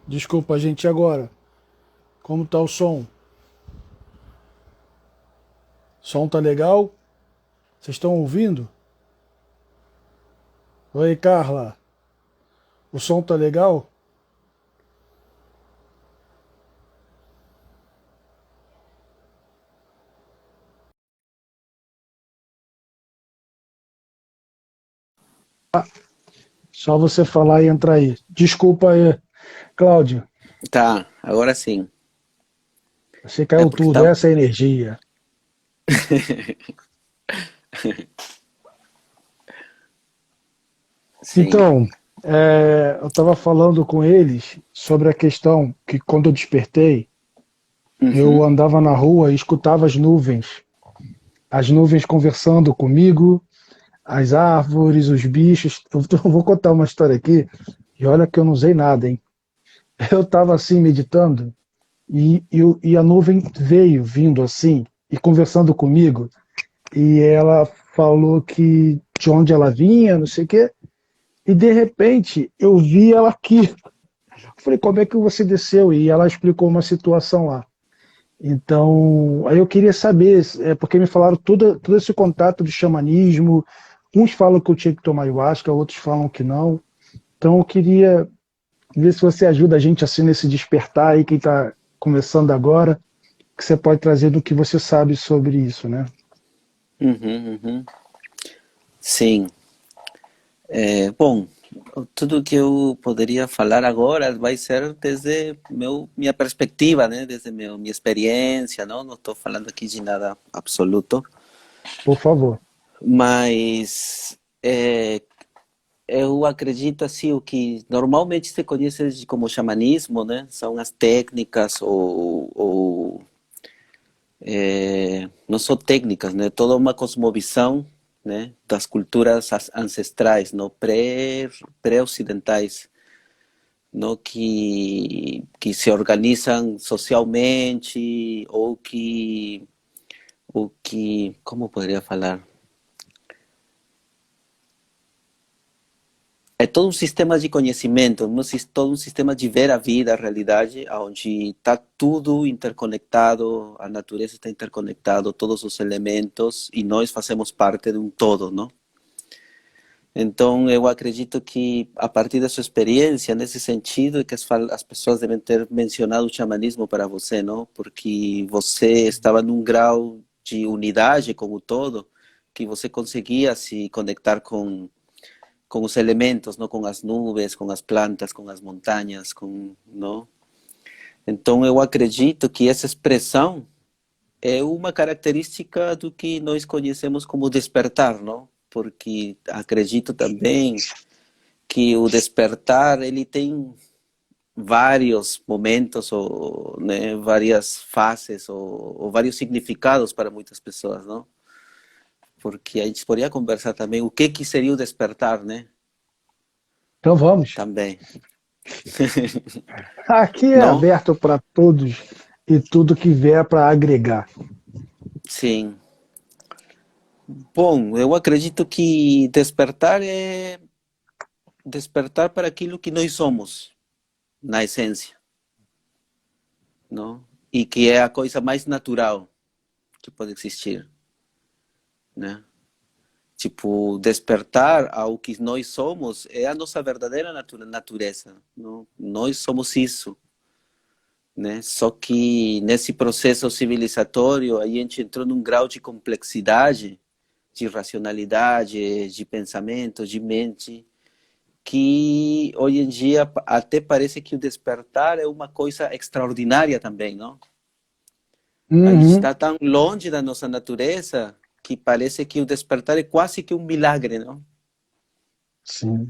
Desculpa, gente, e agora? Como tá o som? Som tá legal? Vocês estão ouvindo? Oi, Carla. O som tá legal? Só você falar e entrar aí. Desculpa aí, Cláudio. Tá, agora sim. Você É caiu porque tudo, tá. essa é a energia. Sim. Então, eu estava falando com eles sobre a questão que quando eu despertei, eu Uhum. andava na rua e escutava as nuvens conversando comigo, as árvores, os bichos. Eu vou contar uma história aqui, e olha que eu não usei nada, hein? Eu estava assim meditando e a nuvem veio vindo assim e conversando comigo. E ela falou que de onde ela vinha, não sei o quê. E de repente eu vi ela aqui. Eu falei, como é que você desceu? E ela explicou uma situação lá. Então, aí eu queria saber, porque me falaram todo esse contato de xamanismo. Uns falam que eu tinha que tomar ayahuasca, outros falam que não. Então eu queria ver se você ajuda a gente assim nesse despertar aí, quem está começando agora, que você pode trazer do que você sabe sobre isso, né? Uhum, uhum. Sim. Bom, tudo que eu poderia falar agora vai ser desde minha perspectiva, né? Desde minha experiência, não? Não estou falando aqui de nada absoluto, Por favor. mas eu acredito assim, o que normalmente se conhece como xamanismo, né? São as técnicas ou não só técnicas, né? Toda uma cosmovisão, né? Das culturas ancestrais, não pré-ocidentais, não que se organizam socialmente ou que como poderia falar? É todo um sistema de conhecimento, todo um sistema de ver a vida, a realidade, onde está tudo interconectado, a natureza está interconectada, todos os elementos, e nós fazemos parte de um todo, não? Então, eu acredito que, a partir da sua experiência, nesse sentido, é que as pessoas devem ter mencionado o xamanismo para você, não? Porque você estava num grau de unidade com o todo, que você conseguia se conectar com os elementos, não? Com as nuvens, com as plantas, com as montanhas, não? Então, eu acredito que essa expressão é uma característica do que nós conhecemos como despertar, não? Porque acredito também que o despertar ele tem vários momentos ou né, várias fases ou vários significados para muitas pessoas, não? Porque a gente poderia conversar também o que seria o despertar, né? Então vamos. Também, Aqui é não? aberto para todos e tudo que vier para agregar. Sim. Bom, eu acredito que despertar é despertar para aquilo que nós somos, na essência, não? E que é a coisa mais natural que pode existir, né? Tipo, despertar ao que nós somos é a nossa verdadeira natureza, não? Nós somos isso, né? Só que nesse processo civilizatório a gente entrou num grau de complexidade, de racionalidade, de pensamento, de mente, que hoje em dia até parece que o despertar é uma coisa extraordinária também, não? A gente Uhum, está tão longe da nossa natureza que parece que o despertar é quase que um milagre, não? sim.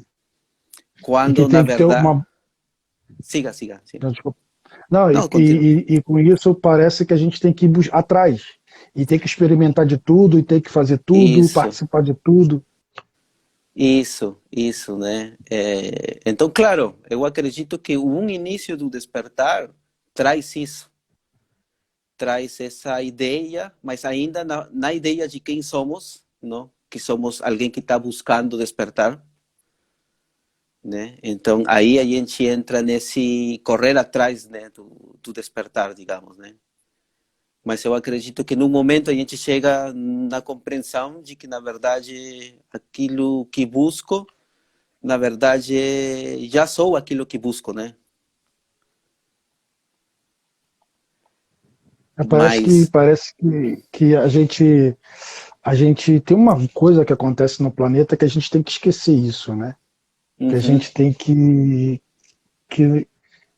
E que Quando na tem que ter verdade, uma. siga, siga, siga. Não, desculpa. Não, Não, continua. e com isso parece que a gente tem que ir atrás. E tem que experimentar de tudo, e tem que fazer tudo, Isso, participar de tudo. isso, né? Então, claro, eu acredito que um início do despertar traz isso, traz essa ideia, mas ainda na ideia de quem somos, não? Que somos alguém que está buscando despertar, né? Então aí a gente entra nesse correr atrás, né, do despertar, digamos, né? Mas eu acredito que no momento a gente chega na compreensão de que, na verdade, aquilo que busco, na verdade, já sou aquilo que busco, né? Mas, Parece que a gente tem uma coisa que acontece no planeta que a gente tem que esquecer isso, né? Que a uhum, gente tem que,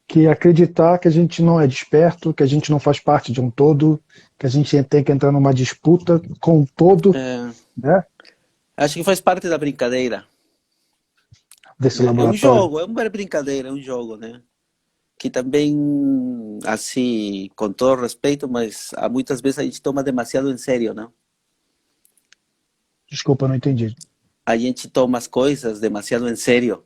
que acreditar que a gente não é desperto, que a gente não faz parte de um todo, que a gente tem que entrar numa disputa com o todo, é, né? acho que faz parte da brincadeira, Desse né? É um laboratório. jogo, é uma brincadeira, é um jogo, né? Que também, assim, com todo respeito, mas há muitas vezes a gente toma demasiado em sério, não? Desculpa, não entendi. A gente toma as coisas demasiado em sério,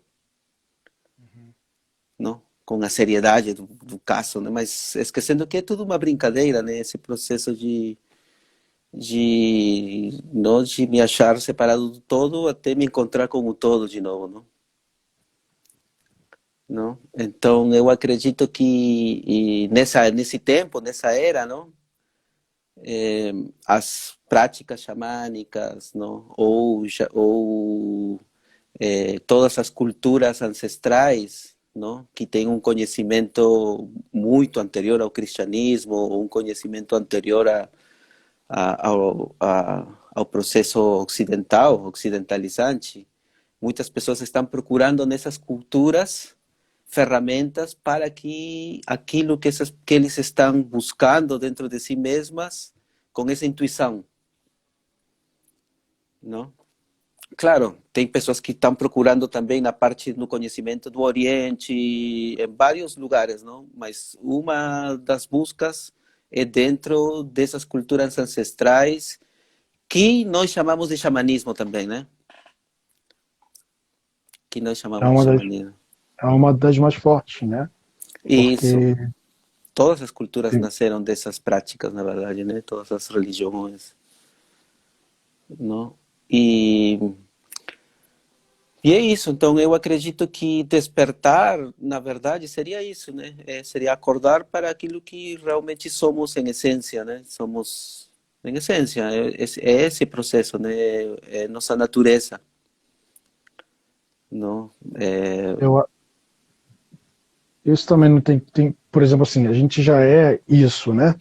não? Com a seriedade do caso, né? Mas esquecendo que é tudo uma brincadeira, né? Esse processo não de me achar separado do todo até me encontrar com o todo de novo, não? Não? Então eu acredito que nesse tempo, nessa era, não? As práticas xamânicas, não? Ou todas as culturas ancestrais, não? Que têm um conhecimento muito anterior ao cristianismo, ou um conhecimento anterior ao processo ocidental, ocidentalizante. Muitas pessoas estão procurando nessas culturas ferramentas para que aquilo que eles estão buscando dentro de si mesmas, com essa intuição, não? Claro, tem pessoas que estão procurando também na parte do conhecimento do Oriente, em vários lugares, não? Mas uma das buscas é dentro dessas culturas ancestrais que nós chamamos de xamanismo também, né? Que nós É chamamos de uma das, xamanismo. é uma das mais fortes, né? Isso. Porque Todas as culturas sim, nasceram dessas práticas, na verdade, né? Todas as religiões, não? E é isso. Então, eu acredito que despertar, na verdade, seria isso, né? Seria acordar para aquilo que realmente somos em essência, né? Somos, em essência, é esse processo, né? É nossa natureza, não? eu, isso também não tem, por exemplo, assim, a gente já é isso, né?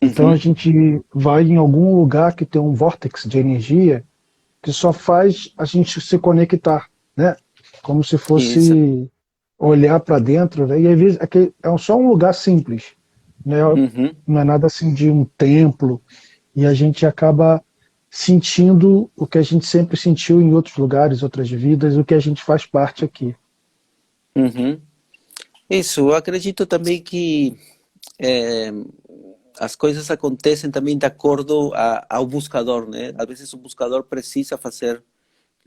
Então a Uhum, gente vai em algum lugar que tem um vórtice de energia que só faz a gente se conectar, né? Como se isso. fosse olhar para dentro, né? E às vezes é só um lugar simples, né? Uhum, Não é nada assim de um templo, e a gente acaba sentindo o que a gente sempre sentiu em outros lugares, outras vidas, o que a gente faz parte aqui. uhum. Isso, eu acredito também que é, as coisas acontecem também de acordo ao buscador, né? Às vezes o buscador precisa fazer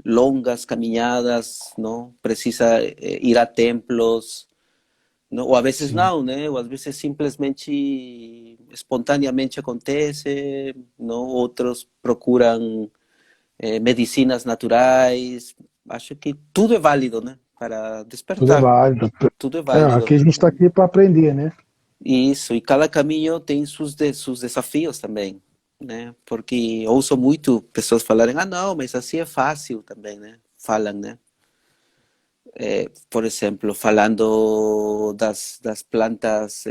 longas caminhadas, não? Precisa ir a templos, não? Ou às vezes Sim, não, né? Ou às vezes simplesmente espontaneamente acontece, não? Outros procuram medicinas naturais. Acho que tudo é válido, né? Para tudo é despertar, válido. tudo é Aqui válido. a gente está aqui para aprender, né? Isso, e cada caminho tem seus desafios também, né? Porque ouço muito pessoas falarem, ah, não, mas assim é fácil também, né? Falam, né? Por exemplo, falando das plantas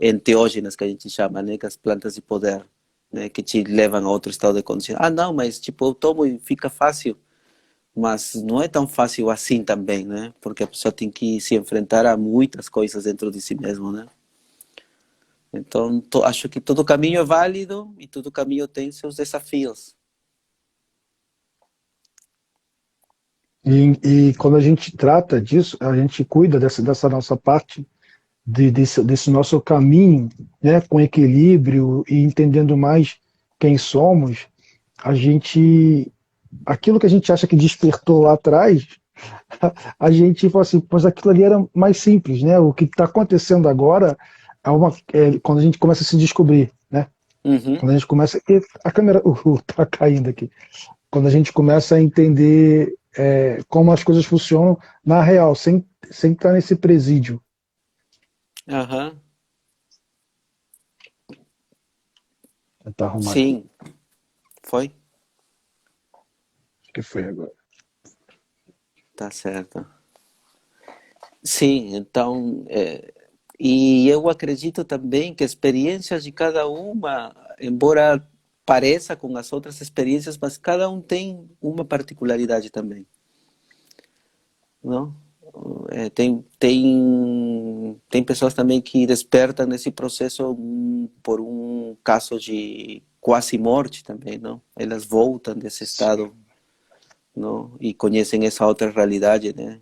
enteógenas que a gente chama, né? Que as plantas de poder, né? Que te levam a outro estado de consciência. Ah, não, mas tipo, eu tomo e fica fácil. Mas não é tão fácil assim também, né? Porque a pessoa tem que se enfrentar a muitas coisas dentro de si mesmo, né? Então, acho que todo caminho é válido e todo caminho tem seus desafios. E quando a gente trata disso, a gente cuida dessa nossa parte, desse nosso caminho, né, com equilíbrio e entendendo mais quem somos, a gente, aquilo que a gente acha que despertou lá atrás, a gente fala assim, pois aquilo ali era mais simples, né? O que está acontecendo agora quando a gente começa a se descobrir, né? Uhum, Quando a gente começa, a câmera tá caindo aqui. Quando a gente começa a entender como as coisas funcionam na real, sem estar nesse presídio. Aham. Vou tentar arrumar aqui. Sim, foi? Acho que foi agora. Tá certo. Sim, então, e eu acredito também que a experiência de cada uma, embora pareça com as outras experiências, mas cada um tem uma particularidade também, não? Tem pessoas também que despertam nesse processo por um caso de quase morte também, não? Elas voltam desse estado, não? E conhecem essa outra realidade, né?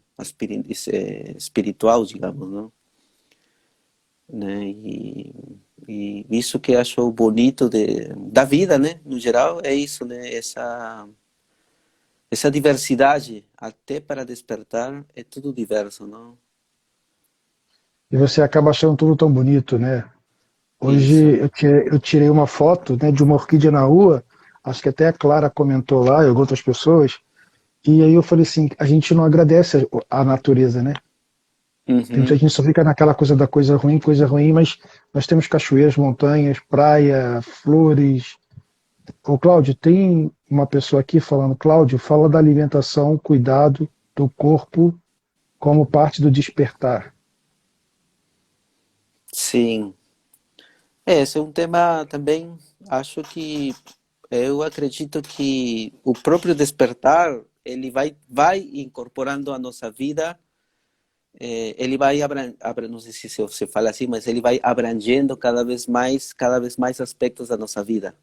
Espiritual, digamos, não? Né? E isso que acho bonito da vida, né? No geral, é isso, né? Essa diversidade, até para despertar, é tudo diverso, não? E você acaba achando tudo tão bonito, né? Isso. Hoje eu tirei uma foto, né, de uma orquídea na rua, acho que até a Clara comentou lá, e outras pessoas, e aí eu falei assim, a gente não agradece a natureza, né? Tem muita Uhum. gente só fica naquela coisa da coisa ruim, mas nós temos cachoeiras, montanhas, praia, flores. Ô Cláudio, tem uma pessoa aqui falando, Cláudio, fala da alimentação, cuidado do corpo como parte do despertar. Sim. Esse é um tema também, acho que eu acredito que o próprio despertar, ele vai incorporando a nossa vida, ele vai, não sei se você fala assim, mas ele vai abrangendo cada vez mais aspectos da nossa vida,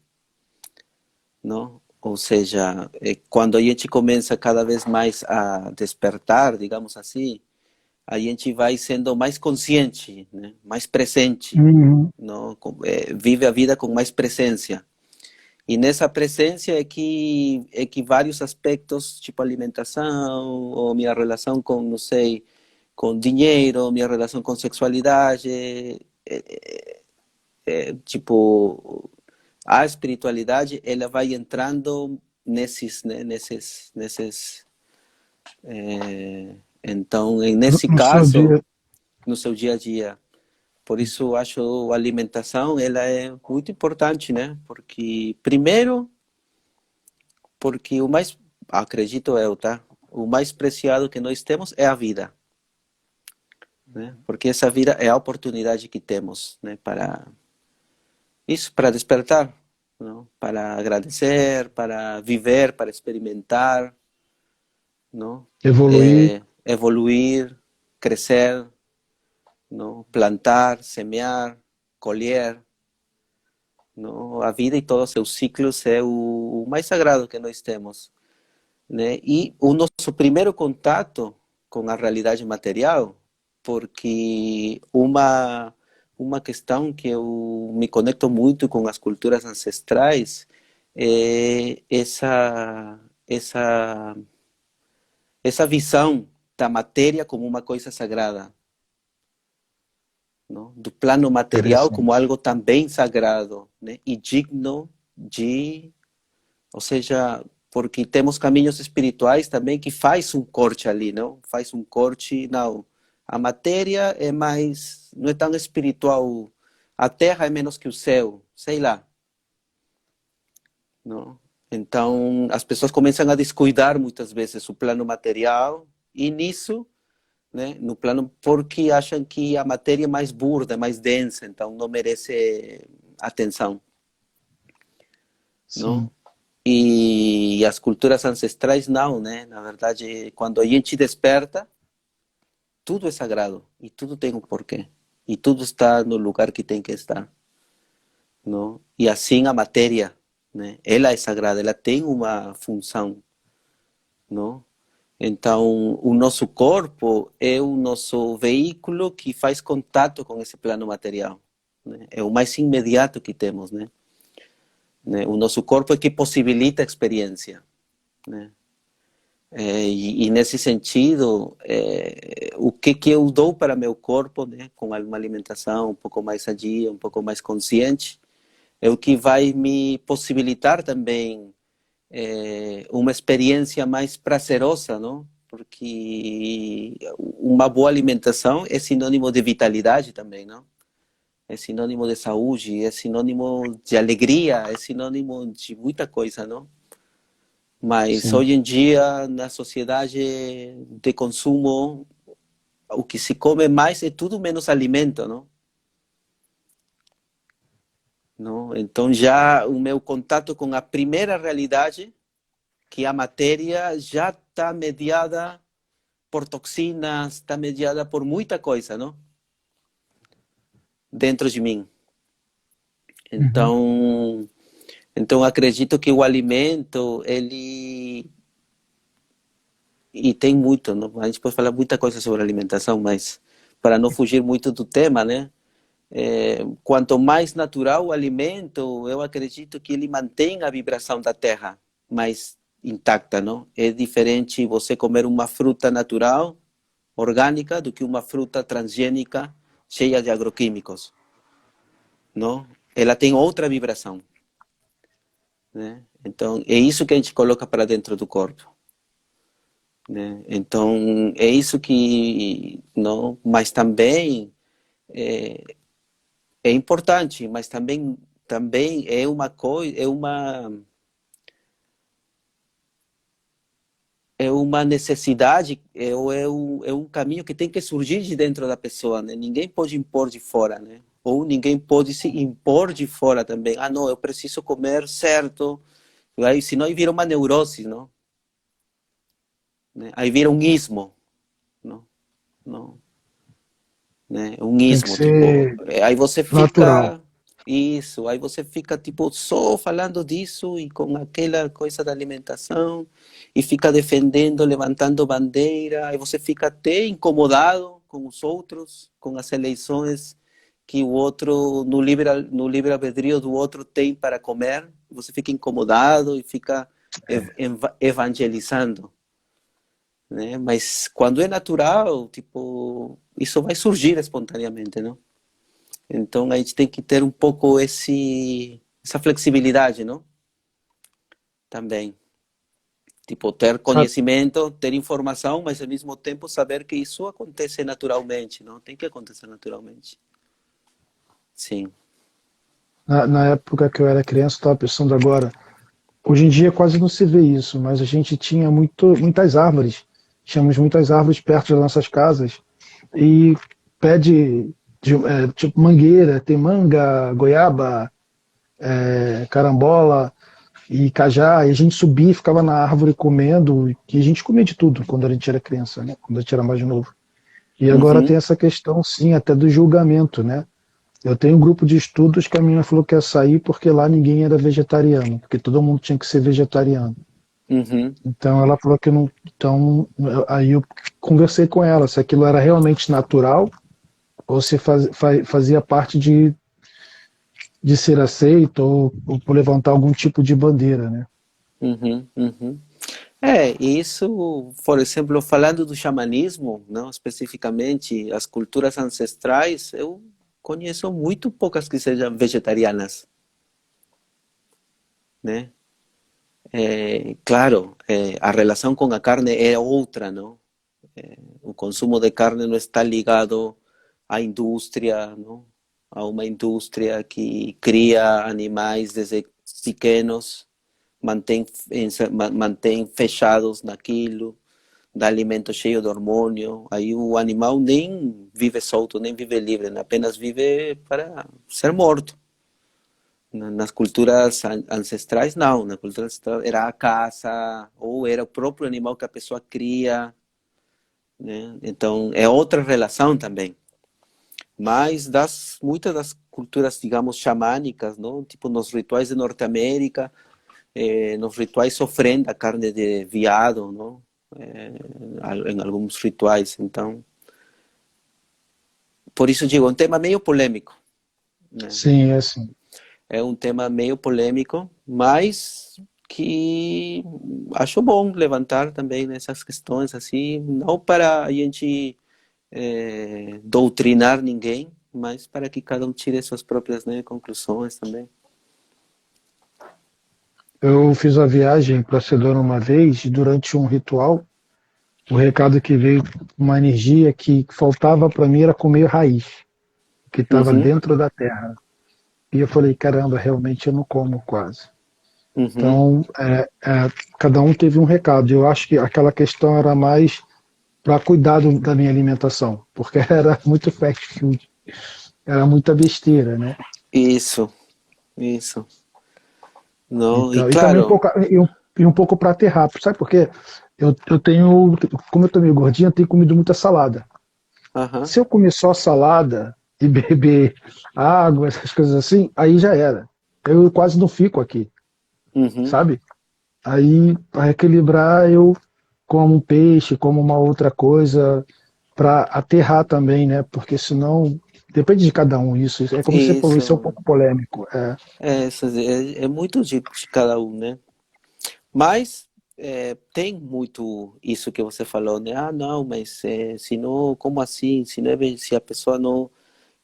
não? Ou seja, quando a gente começa cada vez mais a despertar, digamos assim, a gente vai sendo mais consciente, né? Mais presente, Uhum. não? Vive a vida com mais presença. E nessa presença é que vários aspectos, tipo alimentação, ou minha relação com, não sei, com dinheiro, minha relação com sexualidade, tipo, a espiritualidade, ela vai entrando nesses, né, então, nesse No seu caso, dia. no seu dia a dia. Por isso, eu acho a alimentação, ela é muito importante, né? Porque, primeiro, porque o mais, acredito eu, tá? O mais preciado que nós temos é a vida, né? Porque essa vida é a oportunidade que temos, né? Para isso, para despertar, não? Para agradecer, para viver, para experimentar, não? Evoluir. Evoluir, crescer, não? Plantar, semear, colher, não? A vida e todos os seus ciclos é o mais sagrado que nós temos, né? E o nosso primeiro contato com a realidade material, porque uma questão que eu me conecto muito com as culturas ancestrais é essa visão da matéria como uma coisa sagrada, não? Do plano material como Interessante. algo também sagrado, né? E digno de, ou seja, porque temos caminhos espirituais também que faz um corte ali, não? Faz um corte, não. A matéria é mais, não é tão espiritual. A terra é menos que o céu, sei lá, não? Então, as pessoas começam a descuidar muitas vezes o plano material e nisso, né, no plano, porque acham que a matéria é mais burda, mais densa, então não merece atenção, não? Sim. E as culturas ancestrais não, né? Na verdade, quando a gente desperta, tudo é sagrado e tudo tem um porquê. E tudo está no lugar que tem que estar, não? E assim a matéria, né? Ela é sagrada, ela tem uma função, não? Então, o nosso corpo é o nosso veículo que faz contato com esse plano material, né? É o mais imediato que temos, né? O nosso corpo é que possibilita a experiência, né? E nesse sentido, o que eu dou para meu corpo, né, com uma alimentação um pouco mais sadia, um pouco mais consciente, é o que vai me possibilitar também uma experiência mais prazerosa, não? Porque uma boa alimentação é sinônimo de vitalidade também, não? É sinônimo de saúde, é sinônimo de alegria, é sinônimo de muita coisa, não? Mas Sim, hoje em dia, na sociedade de consumo, o que se come mais é tudo menos alimento, não? Não? Então já o meu contato com a primeira realidade, que a matéria já está mediada por toxinas, está mediada por muita coisa, não? Dentro de mim. uhum, Então acredito que o alimento, ele e tem muito, não? A gente pode falar muita coisa sobre alimentação, mas para não fugir muito do tema, né? Quanto mais natural o alimento, eu acredito que ele mantém a vibração da terra mais intacta, não? É diferente você comer uma fruta natural, orgânica, do que uma fruta transgênica cheia de agroquímicos, não? Ela tem outra vibração, né? Então, é isso que a gente coloca para dentro do corpo, né? Então, é isso que, não? Mas também é importante, mas também é uma coisa, é uma necessidade, é um caminho que tem que surgir de dentro da pessoa, né? Ninguém pode impor de fora, né? Ou ninguém pode se impor de fora também. Ah, não, eu preciso comer certo. Aí, senão aí vira uma neurose, não? Né? Aí vira um ismo, não? Não, né? Um tem que ismo, tipo, ser aí você natural. fica isso, aí você fica tipo só falando disso e com aquela coisa da alimentação e fica defendendo, levantando bandeira, aí você fica até incomodado com os outros, com as eleições que o outro no livre albedrío do outro tem para comer, você fica incomodado e fica evangelizando, né? Mas quando é natural, tipo, isso vai surgir espontaneamente, não? Então a gente tem que ter um pouco essa flexibilidade, não? Também. Tipo, ter Sabe, conhecimento, ter informação, mas ao mesmo tempo saber que isso acontece naturalmente, não? Tem que acontecer naturalmente. Sim. na época que eu era criança, estava pensando agora, hoje em dia quase não se vê isso, mas a gente tinha muitas árvores. Tínhamos muitas árvores perto das nossas casas e pé tipo mangueira, tem manga, goiaba, carambola e cajá, e a gente subia e ficava na árvore comendo, e a gente comia de tudo quando a gente era criança, né? Quando a gente era mais novo. E agora tem Uhum. essa questão, sim, até do julgamento, né? Eu tenho um grupo de estudos que a menina falou que ia sair porque lá ninguém era vegetariano, porque todo mundo tinha que ser vegetariano. Uhum. Então ela falou que não. Então aí eu conversei com ela se aquilo era realmente natural ou se fazia parte de ser aceito ou por levantar algum tipo de bandeira, né? Uhum. Uhum. Isso, por exemplo, falando do xamanismo, não especificamente as culturas ancestrais, eu conheço muito poucas que sejam vegetarianas, né? Claro, a relação com a carne é outra, não? O consumo de carne não está ligado à indústria, não? A uma indústria que cria animais desde pequenos, mantém fechados naquilo, dá alimento cheio de hormônio. Aí o animal nem vive solto, nem vive livre, né? Apenas vive para ser morto. Nas culturas ancestrais, não. Na cultura ancestral era a caça, ou era o próprio animal que a pessoa cria, né? Então, é outra relação também. Mas muitas das culturas, digamos, xamânicas, não? Tipo nos rituais de Norte-América, nos rituais se ofrenda carne de veado, não? Em alguns rituais. Então, por isso digo, é um tema meio polêmico, né? Sim, é assim. É um tema meio polêmico, mas que acho bom levantar também nessas questões assim, não para a gente doutrinar ninguém, mas para que cada um tire suas próprias, né, conclusões também. Eu fiz a viagem para Sedona uma vez, e durante um ritual, o recado que veio, uma energia que faltava para mim era comer raiz, que estava Uhum, dentro da terra. E eu falei, caramba, realmente eu não como quase. uhum. Então, cada um teve um recado. Eu acho que aquela questão era mais para cuidar da minha alimentação, porque era muito fast food, era muita besteira, né? Isso, isso. Não, e Então, e também claro, um pouco para ter rápido, sabe por quê? Eu tenho, como eu tô meio gordinho, eu tenho comido muita salada. aham, Se eu comer só salada e beber água, essas coisas assim, aí já era. Eu quase não fico aqui, uhum, sabe? Aí, para equilibrar, eu como um peixe, como uma outra coisa, para aterrar também, né? Porque senão, depende de cada um isso. É como você falou, isso é um isso. pouco polêmico. É muito de cada um, né? Mas tem muito isso que você falou, né? Ah, não, mas se não, como assim? Se não é, se a pessoa não,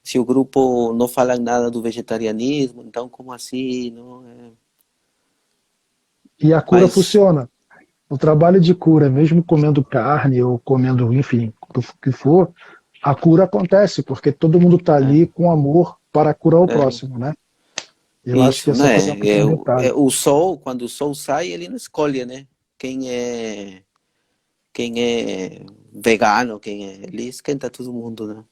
se o grupo não fala nada do vegetarianismo, então como assim? Não, E a cura mas funciona. O trabalho de cura, mesmo comendo carne ou comendo, enfim, o que for, a cura acontece, porque todo mundo está ali é, com amor para curar o é, próximo, né? Eu acho que isso, essa coisa é né? muito detalhe. O sol, quando o sol sai, ele não escolhe, né? Quem é, quem é vegano, quem é, ele esquenta todo mundo, né?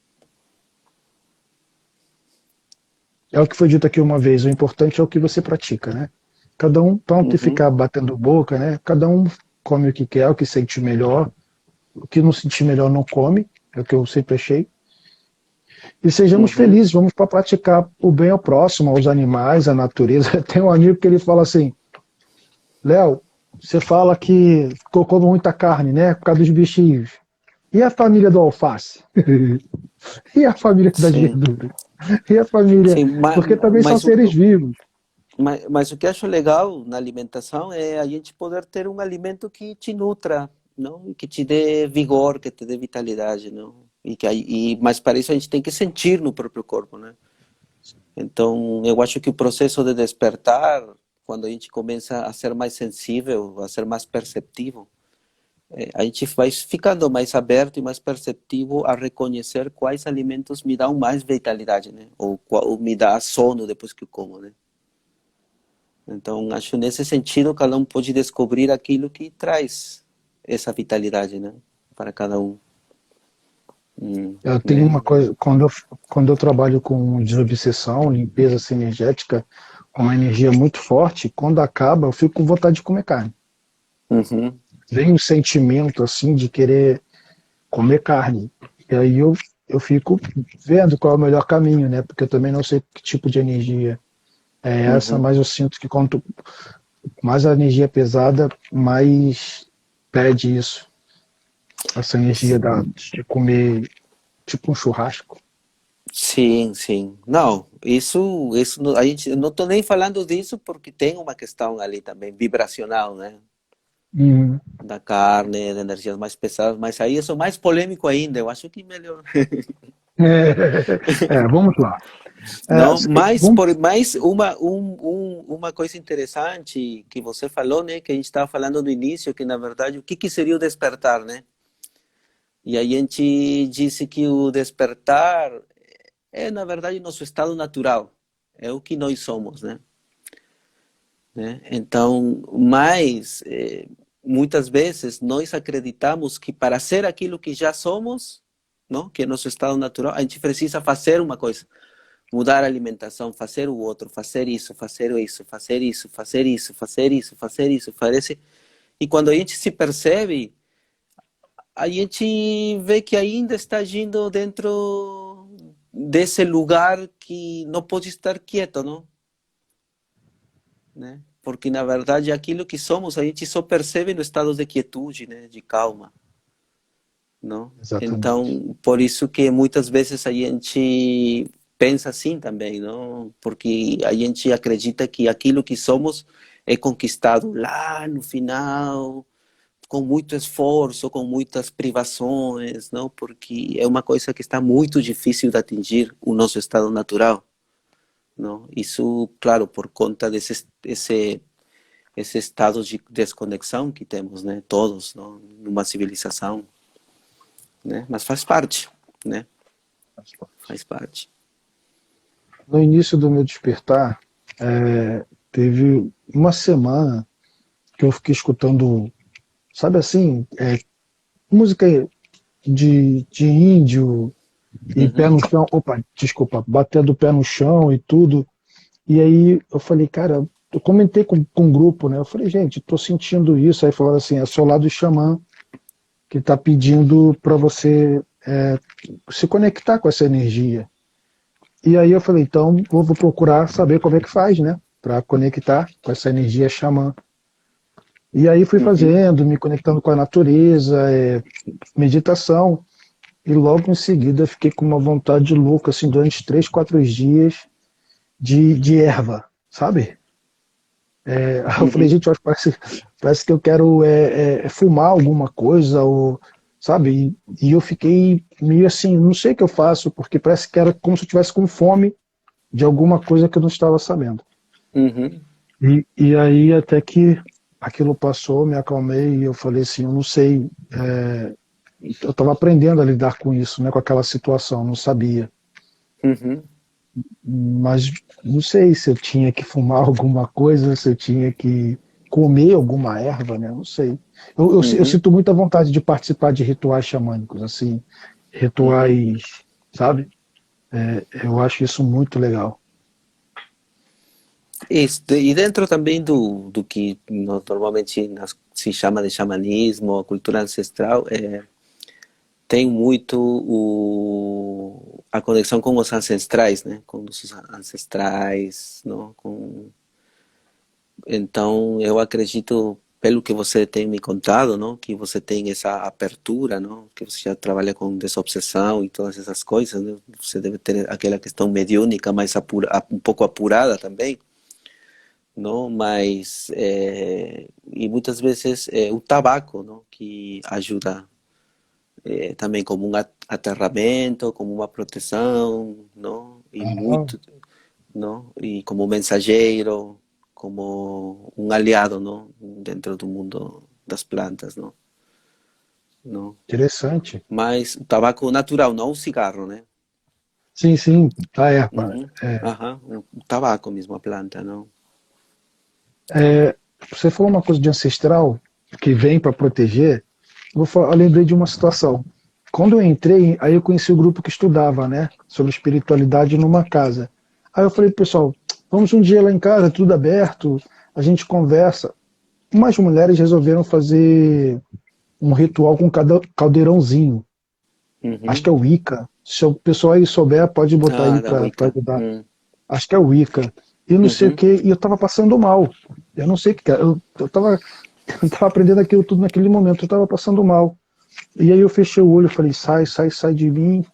É o que foi dito aqui uma vez, o importante é o que você pratica, né? Cada um, para não ter Uhum, ficar batendo boca, né? Cada um come o que quer, o que sente melhor. O que não sentir melhor não come, é o que eu sempre achei. E sejamos uhum, felizes, vamos para praticar o bem ao próximo, aos animais, à natureza. Tem um amigo que ele fala assim: Léo, você fala que eu como muita carne, né? Por causa dos bichinhos. E a família do alface? E a família das sim. verduras? E a família. Sim, Porque também são mas, seres vivos. mas o que eu acho legal na alimentação é a gente poder ter um alimento que te nutra, não? E que te dê vigor, que te dê vitalidade, não? Mas para isso a gente tem que sentir no próprio corpo, né? Então, eu acho que o processo de despertar, quando a gente começa a ser mais sensível, a ser mais perceptivo, a gente vai ficando mais aberto e mais perceptivo a reconhecer quais alimentos me dão mais vitalidade, né? Ou qual me dá sono depois que eu como, né? Então, acho nesse sentido, cada um pode descobrir aquilo que traz essa vitalidade, né? Para cada um. Eu tenho uma Né? coisa, quando eu trabalho com desobsessão, limpeza sinergética, com uma energia muito forte, quando acaba, eu fico com vontade de comer carne. Uhum, Vem um sentimento assim de querer comer carne. E aí eu fico vendo qual é o melhor caminho, né? Porque eu também não sei que tipo de energia é essa, uhum. mas eu sinto que quanto mais a energia é pesada, mais pede isso. Essa energia de comer tipo um churrasco. Sim, sim. Não, isso a gente, eu não estou nem falando disso porque tem uma questão ali também vibracional, né? Uhum. Da carne, de energias mais pesadas, mas aí isso é mais polêmico ainda. Eu acho que melhor. Vamos lá. É, Não, mas vamos, por mais uma coisa interessante que você falou, né, que a gente estava falando no início, que na verdade o que que seria o despertar, né? E aí a gente disse que o despertar é na verdade nosso estado natural, é o que nós somos, né? Então, mas muitas vezes nós acreditamos que para ser aquilo que já somos, não, que é nosso estado natural, a gente precisa fazer uma coisa. Mudar a alimentação, fazer o outro, fazer isso, fazer isso, fazer isso, fazer isso, fazer isso, fazer isso, parece. E quando a gente se percebe, a gente vê que ainda está agindo dentro desse lugar que não pode estar quieto, não? Né? Porque na verdade aquilo que somos a gente só percebe no estado de quietude, né? De calma, não? exatamente. Então, por isso que muitas vezes a gente pensa assim também, não? Porque a gente acredita que aquilo que somos é conquistado lá no final, com muito esforço, com muitas privações, não? Porque é uma coisa que está muito difícil de atingir o nosso estado natural, não? Isso, claro, por conta desse esse esse estado de desconexão que temos, né? Todos, não? Numa civilização, né? Mas faz parte, né? Faz parte. No início do meu despertar, teve uma semana que eu fiquei escutando, sabe assim, música de índio e pé Uhum, no chão, opa, desculpa, batendo o pé no chão e tudo. E aí eu falei, cara, eu comentei com um grupo, né? Eu falei, gente, tô sentindo isso. Aí falaram assim, é seu lado xamã que está pedindo para você se conectar com essa energia. E aí eu falei, então vou procurar saber como é que faz, né? Para conectar com essa energia xamã. E aí fui uhum, fazendo, me conectando com a natureza, meditação. E logo em seguida fiquei com uma vontade louca, assim, durante 3, 4 dias de erva, sabe? Aí eu falei, uhum, gente, eu acho que parece que eu quero fumar alguma coisa, ou, sabe? E eu fiquei meio assim, não sei o que eu faço, porque parece que era como se eu estivesse com fome de alguma coisa que eu não estava sabendo. uhum. E aí até que aquilo passou, me acalmei e eu falei assim, eu não sei, eu estava aprendendo a lidar com isso, né, com aquela situação, não sabia. Uhum. Mas não sei se eu tinha que fumar alguma coisa, se eu tinha que comer alguma erva, né? Não sei. Eu Uhum, sinto muita vontade de participar de rituais xamânicos, assim, uhum. rituais, sabe? Eu acho isso muito legal. Isso, e dentro também do que normalmente se chama de xamanismo, a cultura ancestral, tem muito a conexão com os ancestrais, né? Com os ancestrais, não? Então, eu acredito, pelo que você tem me contado, não? Que você tem essa abertura, não? Que você já trabalha com desobsessão e todas essas coisas, né? Você deve ter aquela questão mediúnica mais um pouco apurada também, não? Mas e muitas vezes o tabaco, não? Que ajuda também como um aterramento, como uma proteção, não? E Aham. muito, não? E como mensageiro, como um aliado, não? Dentro do mundo das plantas, não? Não? Interessante. Mas o tabaco natural, não o cigarro, né? Sim, sim, a erva. Uhum. Aham, o tabaco mesmo, a planta, não? Você falou uma coisa de ancestral que vem para proteger. Eu lembrei de uma situação. Quando eu entrei, aí eu conheci o grupo que estudava, né, sobre espiritualidade numa casa. Aí eu falei, pessoal, vamos um dia lá em casa, tudo aberto, a gente conversa. Umas mulheres resolveram fazer um ritual com caldeirãozinho. Acho que Uhum. é o Wicca. Se o pessoal aí souber, pode botar aí Ah, da para Wicca. ajudar. Acho que é o Wicca. E não sei o Uhum. que, e eu tava passando mal. Eu não sei o que, eu tava, eu tava aprendendo aquilo tudo naquele momento, eu tava passando mal. E aí eu fechei o olho, falei, sai, sai, sai de mim,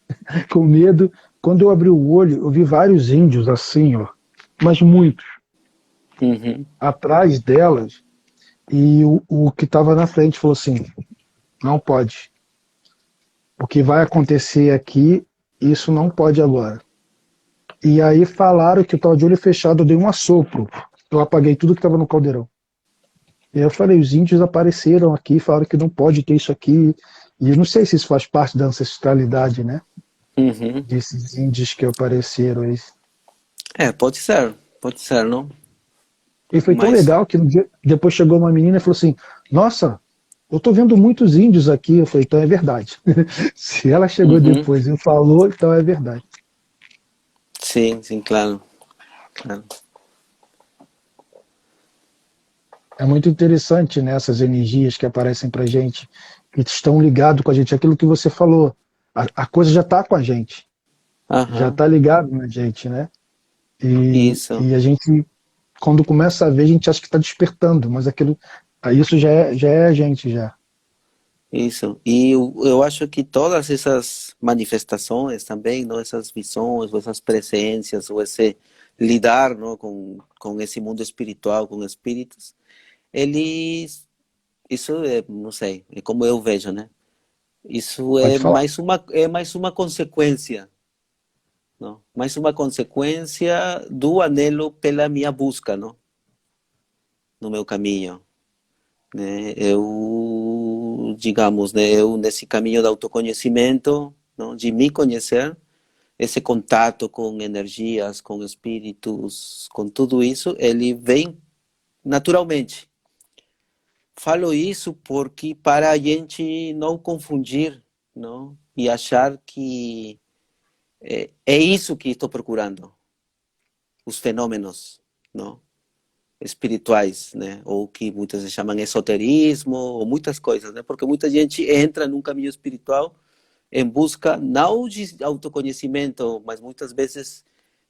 com medo. Quando eu abri o olho, eu vi vários índios assim, ó, mas muitos, Uhum. atrás delas, e o que estava na frente falou assim, não pode. O que vai acontecer aqui, isso não pode agora. E aí falaram que eu estava de olho fechado, eu dei um assopro. Eu apaguei tudo que estava no caldeirão. E aí eu falei, os índios apareceram aqui, falaram que não pode ter isso aqui. E eu não sei se isso faz parte da ancestralidade, né? Uhum. Desses índios que apareceram aí. Pode ser, não? E foi tão Mas, legal que no dia, depois chegou uma menina e falou assim: Nossa, eu tô vendo muitos índios aqui. Eu falei, então é verdade. Se ela chegou uhum. depois e falou, então é verdade. Sim, sim, claro, claro. É muito interessante, né, essas energias que aparecem pra gente, que estão ligados com a gente. Aquilo que você falou, a coisa já está com a gente, já Aham, está ligado na gente, né? isso, E a gente, quando começa a ver, a gente acha que está despertando, mas aquilo, isso já é a gente já. isso. E eu acho que todas essas manifestações também, não, essas visões, ou essas presenças, ou esse lidar, não, com esse mundo espiritual, com espíritos, eles, isso é, não sei, é como eu vejo, né? Isso Pode falar. é mais uma consequência, não? Mais uma consequência do anelo pela minha busca, não? no meu caminho, né? Eu, digamos, né, eu nesse caminho do autoconhecimento, não, de me conhecer, esse contato com energias, com espíritos, com tudo isso, ele vem naturalmente. Falo isso porque para a gente não confundir, não? E achar que é isso que estou procurando, os fenômenos, não? Espirituais, né? Ou que muitas vezes chamam esoterismo, ou muitas coisas, né? Porque muita gente entra num caminho espiritual em busca não de autoconhecimento, mas muitas vezes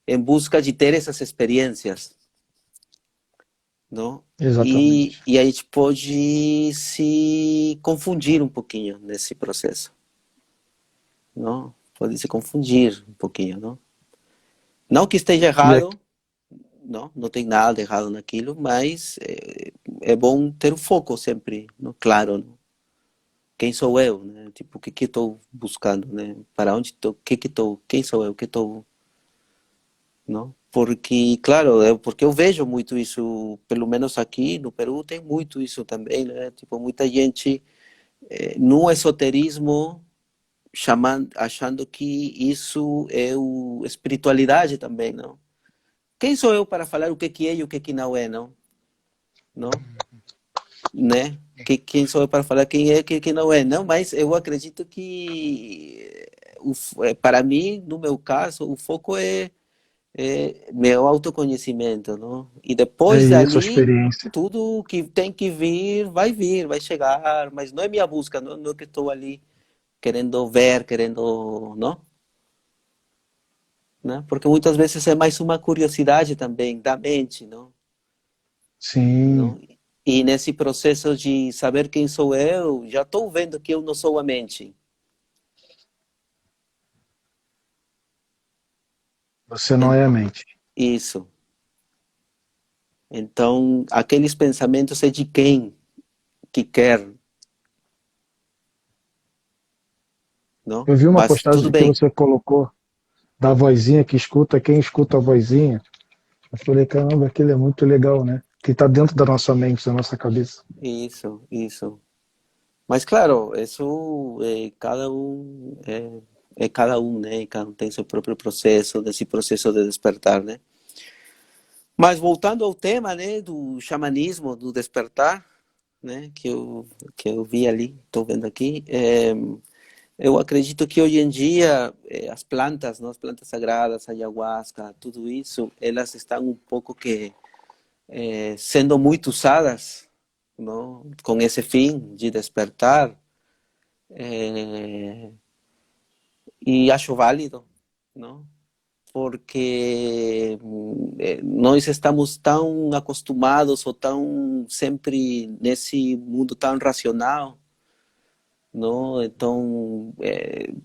em busca de ter essas experiências, não? Exatamente. E a gente pode se confundir um pouquinho nesse processo, não? Pode se confundir um pouquinho, não? Não que esteja E aqui, errado, não, não tem nada de errado naquilo, mas é bom ter o foco sempre, não? Claro, não? Quem sou eu, né? Tipo, o que que estou buscando, né? Para onde estou, que estou, quem sou eu, que estou, não? Porque, claro, porque eu vejo muito isso, pelo menos aqui no Peru tem muito isso também, né? Tipo, muita gente no esoterismo chamando, achando que isso é o espiritualidade também, não? Quem sou eu para falar o que que é e o que que não é, não? Não? Né? Quem sou eu para falar quem é e quem que não é? Não, mas eu acredito que para mim, no meu caso, o foco é meu autoconhecimento, não? E é depois isso, a dali, experiência. tudo que tem que vir, vai chegar, mas não é minha busca, não, não é que estou ali querendo ver, querendo, não? Né? Porque muitas vezes é mais uma curiosidade também da mente, não? Sim, Não? E nesse processo de saber quem sou eu, já estou vendo que eu não sou a mente. você não En- é a mente. Isso. Então, aqueles pensamentos é de quem que quer, não? Eu vi uma Mas tudo postagem que bem. você colocou da vozinha que escuta quem escuta a vozinha. Eu falei, caramba, aquilo é muito legal, né? Que está dentro da nossa mente, da nossa cabeça. Isso, isso. Mas claro, isso é cada um, né? Cada um tem seu próprio processo, desse processo de despertar, né? Mas voltando ao tema, né, do xamanismo, do despertar, né, que eu vi ali, estou vendo aqui, eu acredito que hoje em dia as plantas, não, as plantas sagradas, ayahuasca, tudo isso, elas estão um pouco que sendo muito usadas, não, com esse fim de despertar, eh, e acho válido, não? Porque nós estamos tão acostumados ou tão sempre nesse mundo tão racional, não? Então,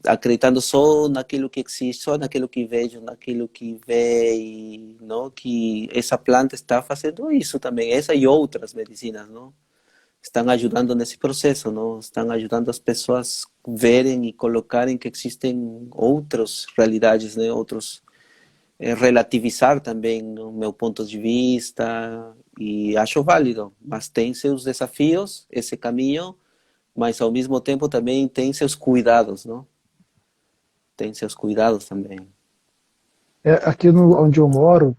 acreditando só naquilo que existe, só naquilo que vejo, naquilo que vê, e, não? Que essa planta está fazendo isso também, essa e outras medicinas, não? Estão ajudando nesse processo, não? Estão ajudando as pessoas verem e colocarem que existem outras realidades, né? Outros relativizar também no meu ponto de vista e acho válido, mas tem seus desafios esse caminho, mas ao mesmo tempo também tem seus cuidados, não? Tem seus cuidados também. É, aqui no, onde eu moro,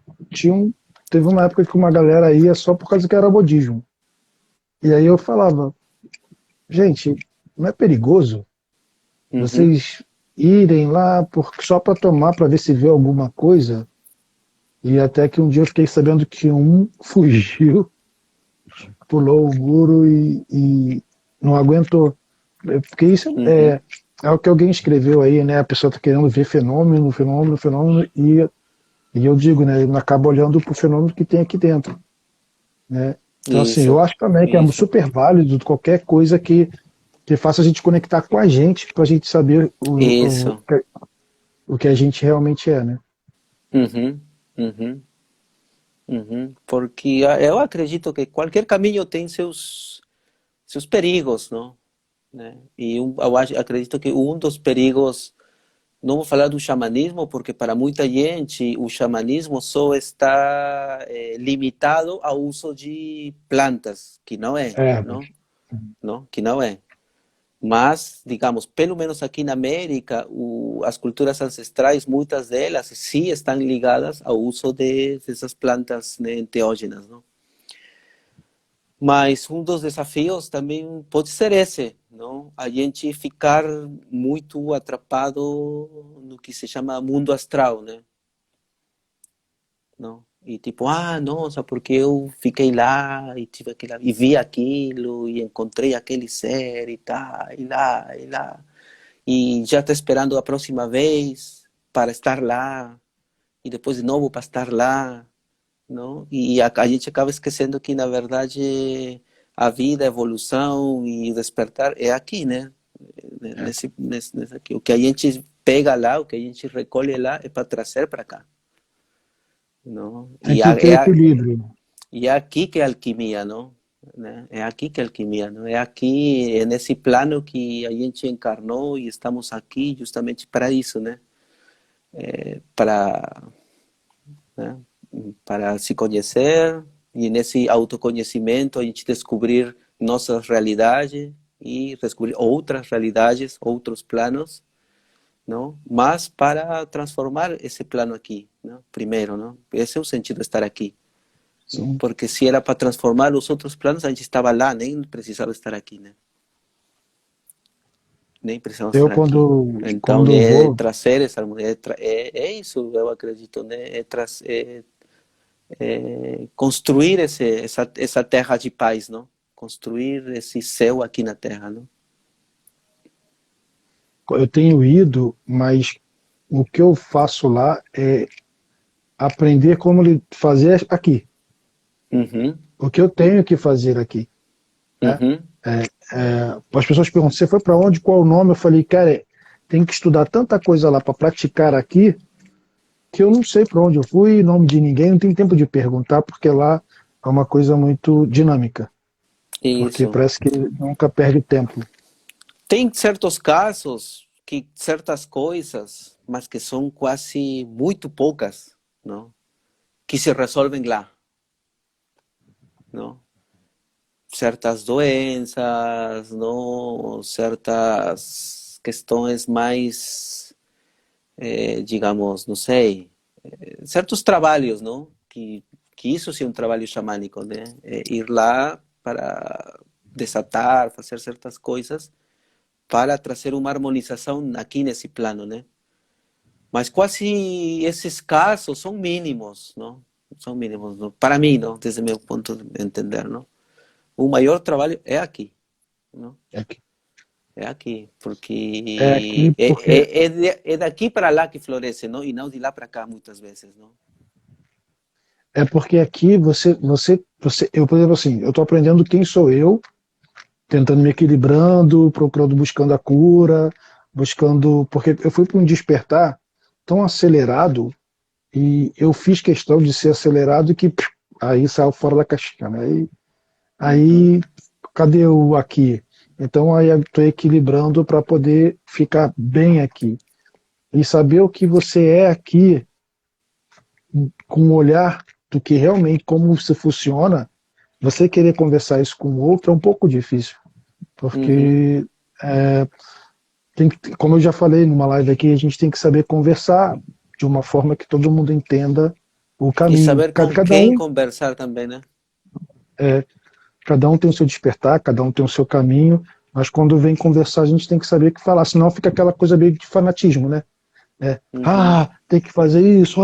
teve uma época que uma galera ia só por causa que era budismo. E aí eu falava, gente, não é perigoso Uhum, vocês irem lá só para tomar, para ver se vê alguma coisa? E até que um dia eu fiquei sabendo que um fugiu, pulou o muro e não aguentou. Porque isso uhum. é o que alguém escreveu aí, né? A pessoa está querendo ver fenômeno, fenômeno, fenômeno, e eu digo, né? Ele acaba olhando para o fenômeno que tem aqui dentro, né? Então, assim, eu Isso, acho também que é isso, super válido qualquer coisa que faça a gente conectar com a gente, para a gente saber isso. o que a gente realmente é, né? Uhum, uhum, uhum. Porque eu acredito que qualquer caminho tem seus perigos, não? Né? E acredito que um dos perigos não vou falar do xamanismo, porque para muita gente o xamanismo só está limitado ao uso de plantas, que não é, Ervas. não? Não? Que não é. Mas, digamos, pelo menos aqui na América, as culturas ancestrais, muitas delas, sim estão ligadas ao uso dessas plantas, né, enteógenas, não? Mas um dos desafios também pode ser esse, não? A gente ficar muito atrapado no que se chama mundo astral, né? Não? E tipo, nossa, porque eu fiquei lá e tive aquilo, e vi aquilo e encontrei aquele ser e tá, e lá, e lá. E já está esperando a próxima vez para estar lá e depois de novo para estar lá, não? E a gente acaba esquecendo que na verdade a vida, a evolução e o despertar é aqui, né? É. Nesse aqui. O que a gente pega lá, o que a gente recolhe lá é para trazer para cá, não? Tem que ter equilíbrio. E é aqui que é alquimia, não? Né? É aqui que é alquimia, não? É aqui, é nesse plano que a gente encarnou e estamos aqui justamente para isso, né? Para, né? Para se conhecer e nesse autoconhecimento a gente descobrir nossas realidades e descobrir outras realidades, outros planos, não? Mas para transformar esse plano aqui, não? Primeiro, não? Esse é o sentido de estar aqui. Sim. Porque se era para transformar os outros planos, a gente estava lá, nem precisava estar aqui, né? Nem precisamos Eu, estar aqui. Então, quando é vou, trazer essa harmonia, é isso, eu acredito, né? Construir essa terra de paz, não? Construir esse céu aqui na terra, não? eu tenho ido, mas o que eu faço lá é aprender como fazer aqui. Uhum, O que eu tenho que fazer aqui, né? uhum, As pessoas perguntam, você foi para onde, qual o nome? Eu falei, cara, tem que estudar tanta coisa lá para praticar aqui, que eu não sei para onde eu fui, nome de ninguém, não tem tempo de perguntar, porque lá é uma coisa muito dinâmica, porque isso. parece que nunca perde tempo. Tem certos casos que certas coisas, mas que são quase muito poucas, não? Que se resolvem lá, não? Certas doenças, não? Certas questões mais, digamos, não sei, certos trabalhos, não? Que isso sim é um trabalho xamânico, né? É ir lá para desatar, fazer certas coisas para trazer uma harmonização aqui nesse plano, né? Mas quase esses casos são mínimos, não? São mínimos, não? Para mim, não? Desde meu ponto de entender, não? O maior trabalho é aqui, não? É aqui, É aqui, é porque aqui porque é daqui para lá que floresce, não? E não de lá para cá, muitas vezes, não? aqui eu, por exemplo, assim, eu estou aprendendo quem sou eu, tentando me equilibrando, procurando, buscando a cura, buscando, porque eu fui para um despertar tão acelerado e eu fiz questão de ser acelerado que aí saiu fora da caixinha, né? Uhum, Aí cadê o aqui? Então aí eu estou equilibrando para poder ficar bem aqui e saber o que você é aqui com um olhar do que realmente como você funciona. Você querer conversar isso com o outro é um pouco difícil, uhum. porque como eu já falei numa live aqui, a gente tem que saber conversar de uma forma que todo mundo entenda o E caminho. saber com Cada quem um, conversar também, né? cada um tem o seu despertar, cada um tem o seu caminho, mas quando vem conversar a gente tem que saber o que falar, senão fica aquela coisa meio de fanatismo, né? Uhum, Tem que fazer isso,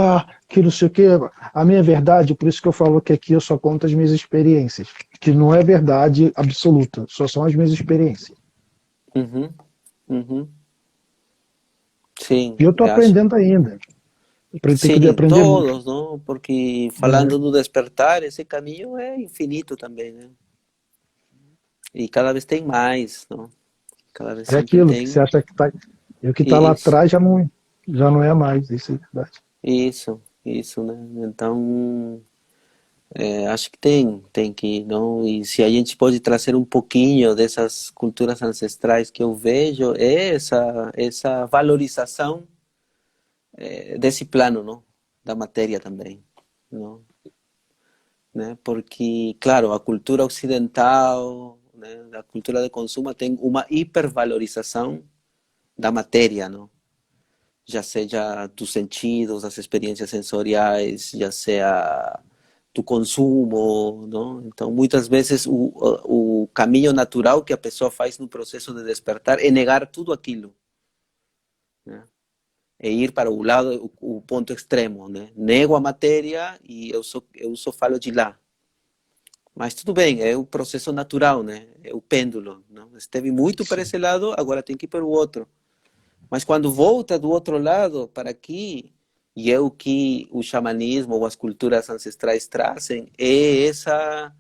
que não sei o quê. A minha verdade, por isso que eu falo que aqui eu só conto as minhas experiências, que não é verdade absoluta, só são as minhas experiências. uhum, uhum. Sim, E eu estou eu acho. aprendendo ainda. Tenho que Sim, aprender muito. todos, não? Porque falando É, do despertar, esse caminho é infinito também, né? E cada vez tem mais, não? Cada vez é sempre aquilo que você tem acha que está. E o que está lá isso, atrás já não é mais, isso é verdade. isso, né? Então, acho que tem que, não? E se a gente pode trazer um pouquinho dessas culturas ancestrais que eu vejo, é essa valorização, desse plano, não? Da matéria também, não? Né? Porque, claro, a cultura ocidental, né, a cultura de consumo tem uma hipervalorização da matéria, não? Já seja dos sentidos, das experiências sensoriais, já seja do consumo, não? Então, muitas vezes o caminho natural que a pessoa faz no processo de despertar é negar tudo aquilo, né? É ir para o lado, o ponto extremo, né? Nego a matéria e eu só falo de lá. Mas tudo bem, é o processo natural, né? É o pêndulo, não? Esteve muito para Sim. esse lado, agora tem que ir para o outro. Mas quando volta do outro lado para aqui, e é o que o xamanismo ou as culturas ancestrais trazem, é essa,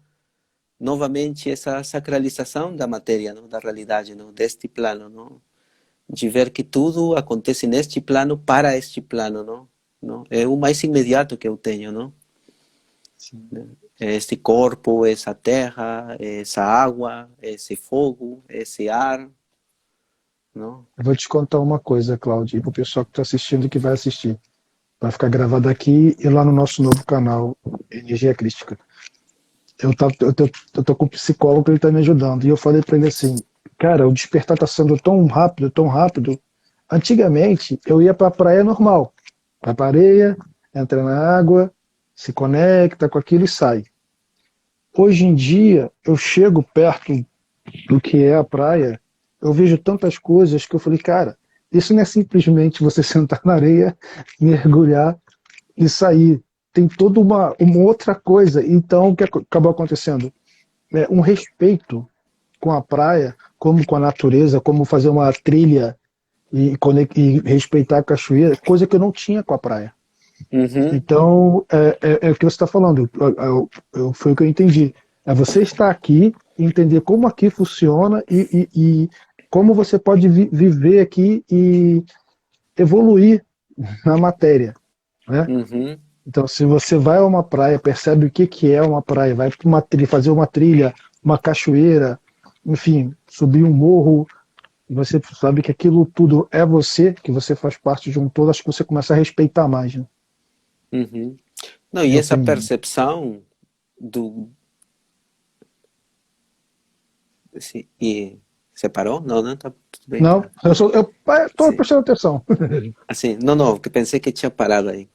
novamente, essa sacralização da matéria, não? Da realidade, não? Deste plano, não? De ver que tudo acontece neste plano para este plano, não? Não? É o mais imediato que eu tenho, não? Sim. Este corpo, essa terra, essa água, esse fogo, esse ar, não? Eu vou te contar uma coisa, Cláudio, e para o pessoal que está assistindo e que vai assistir. Vai ficar gravado aqui e lá no nosso novo canal, Energia Crística. Eu tô com um psicólogo que ele está me ajudando. E eu falei para ele assim, cara, o despertar está sendo tão rápido, tão rápido. Antigamente, eu ia para a praia normal. Vai para areia, entra na água, se conecta com aquilo e sai. Hoje em dia, eu chego perto do que é a praia, eu vejo tantas coisas que eu falei, cara, isso não é simplesmente você sentar na areia, mergulhar e sair. Tem toda uma outra coisa. Então, o que acabou acontecendo? Um respeito com a praia, como com a natureza, como fazer uma trilha e respeitar a cachoeira, coisa que eu não tinha com a praia. Uhum, Então, é o que você está falando, foi o que eu entendi. É você estar aqui, entender como aqui funciona e como você pode viver aqui e evoluir na matéria, né? uhum, Então, se você vai a uma praia, percebe o que que é uma praia, vai para uma trilha, fazer uma trilha, uma cachoeira, enfim, subir um morro, e você sabe que aquilo tudo é você, que você faz parte de um todo, acho que você começa a respeitar mais, né? uhum. Não, e Minha essa opinião. percepção do... Assim, e separou? Não, não, tá tudo bem, Não, tá. eu estou Sim. prestando atenção. Assim, não, não, que pensei que tinha parado aí.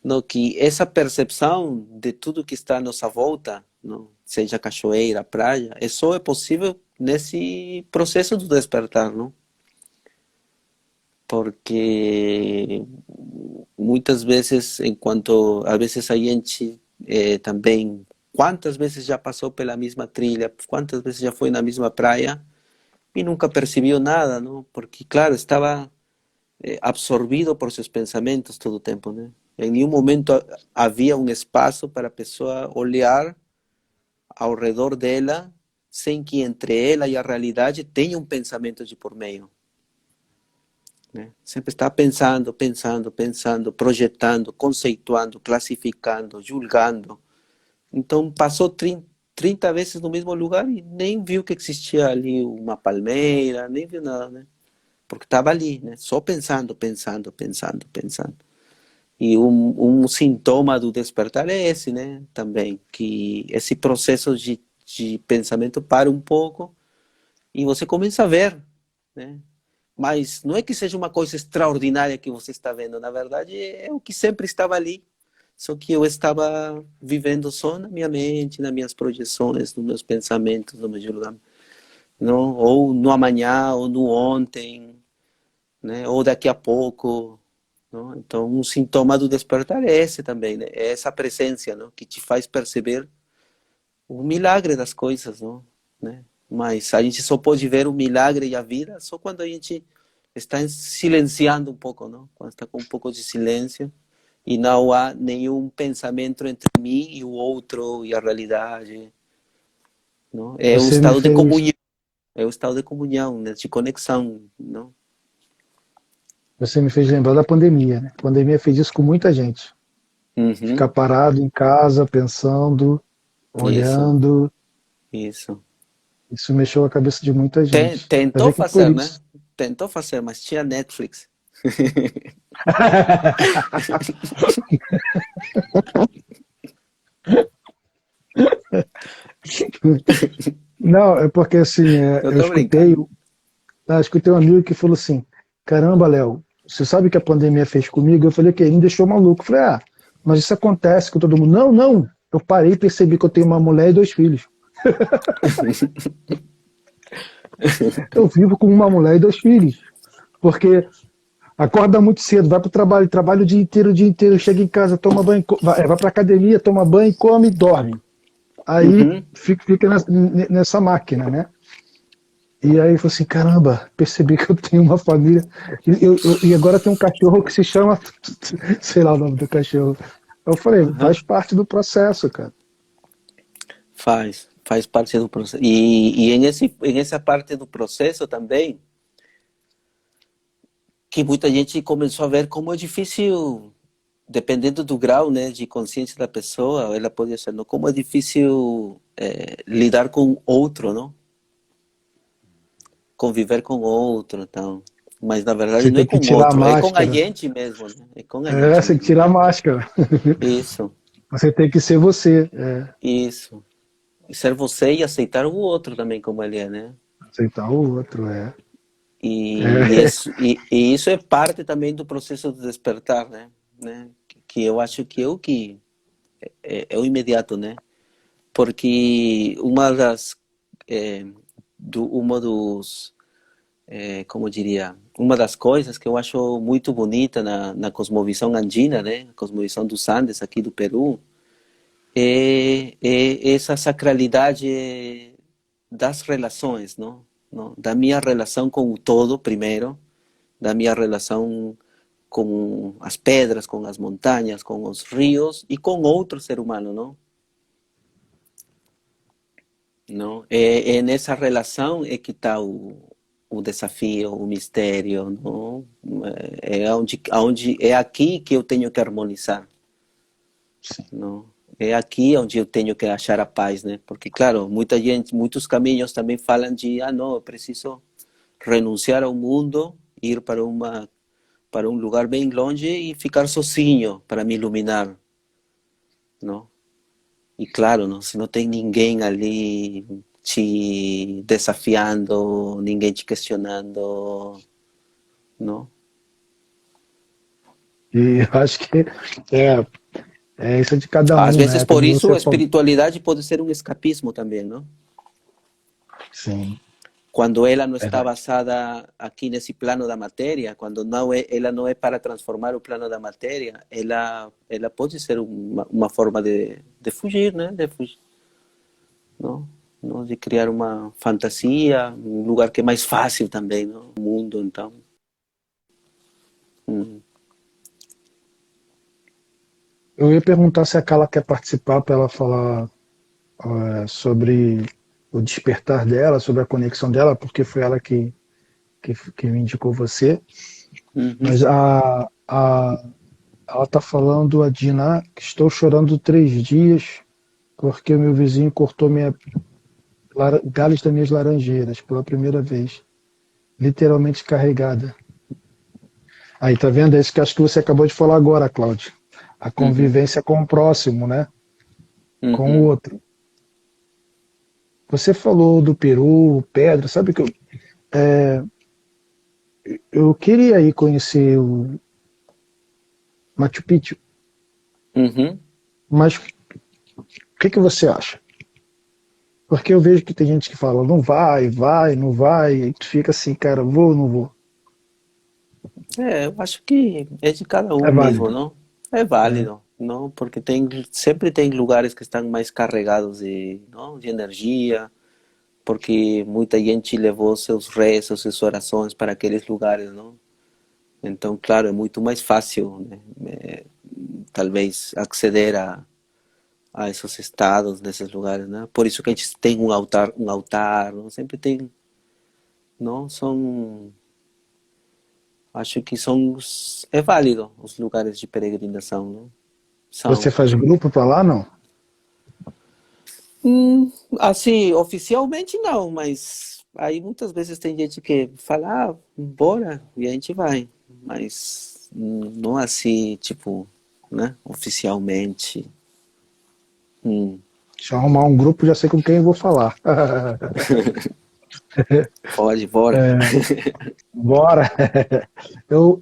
Não, que essa percepção de tudo que está à nossa volta, não, seja cachoeira, praia, é só é possível nesse processo do despertar, não? Porque muitas vezes, enquanto às vezes a gente também, quantas vezes já passou pela mesma trilha, quantas vezes já foi na mesma praia e nunca percebeu nada, não? Porque, claro, estava absorvido por seus pensamentos todo o tempo, né? Em nenhum momento havia um espaço para a pessoa olhar ao redor dela sem que entre ela e a realidade tenha um pensamento de por meio, né? Sempre está pensando, pensando, pensando, projetando, conceituando, classificando, julgando. Então passou 30 vezes no mesmo lugar e nem viu que existia ali uma palmeira, nem viu nada, né? Porque estava ali, né? Só pensando, pensando, pensando, pensando. E um sintoma do despertar é esse, né? Também, que esse processo de pensamento para um pouco e você começa a ver, né? Mas não é que seja uma coisa extraordinária que você está vendo, na verdade é o que sempre estava ali, só que eu estava vivendo só na minha mente, nas minhas projeções, nos meus pensamentos, no meu julgamento, não? Ou no amanhã, ou no ontem, né? Ou daqui a pouco, não? Então um sintoma do despertar é esse também, né? É essa presença, não? Que te faz perceber o milagre das coisas, não? Né? Mas a gente só pode ver o milagre e a vida só quando a gente está silenciando um pouco, não? Quando está com um pouco de silêncio e não há nenhum pensamento entre mim e o outro e a realidade, não? É um Você me estado de fez, comunhão, é um estado de comunhão, né? De conexão, não? você me fez lembrar da pandemia, né? A pandemia fez isso com muita gente. Ficar Uhum. parado em casa, pensando, Isso, olhando. isso. Isso mexeu a cabeça de muita gente. Vai Tentou ver que por fazer, né? isso. Tentou fazer, mas tinha Netflix. Não, é porque assim, Eu eu tô brincando. escutei um amigo que falou assim: caramba, Léo, você sabe o que a pandemia fez comigo? Eu falei que ele me deixou maluco. Eu falei, mas isso acontece com todo mundo. Não, não. Eu parei e percebi que eu tenho uma mulher e 2 filhos. Eu vivo com uma mulher e 2 filhos. Porque acorda muito cedo, vai para o trabalho, trabalha o dia inteiro, chega em casa, toma banho, vai para academia, toma banho, come e dorme. Aí Uhum. fica nessa máquina, né? E aí eu falei assim, caramba, percebi que eu tenho uma família. E agora tem um cachorro que se chama, sei lá o nome do cachorro. Eu falei, Aham. faz parte do processo, cara. Faz parte do processo. E em essa parte do processo também, que muita gente começou a ver como é difícil, dependendo do grau, né, de consciência da pessoa, ela pode ser, não, como é difícil lidar com outro, não? Conviver com outro, então. Mas na verdade Você não é tem que com tirar a outro, é com a máscara. gente mesmo, né? É com a É, gente você tem que mesmo. tirar a máscara. Isso, Você tem que ser você. É, isso. E ser você e aceitar o outro também como ele é, né? aceitar o outro, é. É, E isso é parte também do processo de despertar, né? Que eu acho que é o que é o imediato, né? Porque é, uma dos como eu diria, uma das coisas que eu acho muito bonita na cosmovisão andina, né? A cosmovisão dos Andes aqui do Peru, é essa sacralidade das relações, não? Não? Da minha relação com o todo, primeiro, da minha relação com as pedras, com as montanhas, com os rios e com outro ser humano, não? Não? É nessa relação é que está o desafio, o mistério, não? É aqui que eu tenho que harmonizar, sim. não? É aqui onde eu tenho que achar a paz, né? Porque claro, muita gente, muitos caminhos também falam de, não, eu preciso renunciar ao mundo, ir para um lugar bem longe e ficar sozinho para me iluminar, não? E claro, não, se não tem ninguém ali te desafiando, ninguém te questionando, não? E eu acho que é, é isso de cada Às um, vezes, né? por Como isso, você a falou. espiritualidade pode ser um escapismo também, não? Sim, Quando ela não está verdade. basada aqui nesse plano da matéria, quando ela não é para transformar o plano da matéria, ela pode ser uma forma de fugir, né? De fugir, não? Não? De criar uma fantasia, um lugar que é mais fácil também, não? O mundo, então. Hum. Eu ia perguntar se a Carla quer participar para ela falar sobre o despertar dela, sobre a conexão dela, porque foi ela que me indicou você. Uhum. Mas ela está falando, a Dina, que estou chorando 3 dias porque o meu vizinho cortou galhos das minhas laranjeiras pela primeira vez, literalmente carregada. Aí, tá vendo? É isso que acho que você acabou de falar agora, Cláudio. A Uhum. convivência com o próximo, né? Com o Uhum. outro. Você falou do Peru, pedra, sabe que eu queria ir conhecer o Machu Picchu, Uhum. mas o que você acha? Porque eu vejo que tem gente que fala, não vai, vai, não vai, e tu fica assim, cara, vou ou não vou? Eu acho que é de cada É um mesmo, válido. não? É É, válido, não? Porque sempre tem lugares que estão mais carregados de, não? De energia, porque muita gente levou seus rezos, suas orações para aqueles lugares, não? Então, claro, é muito mais fácil, né? Talvez acceder a esses estados nesses lugares, né? Por isso que a gente tem um altar, não? Sempre tem, não? Acho que é válido os lugares de peregrinação, não? você São. faz grupo para lá, não? Assim, oficialmente não, mas aí muitas vezes tem gente que fala, bora, e a gente vai. Mas não assim, tipo, né, oficialmente. Hum, Se eu arrumar um grupo, já sei com quem eu vou falar. pode, bora. Bora! Eu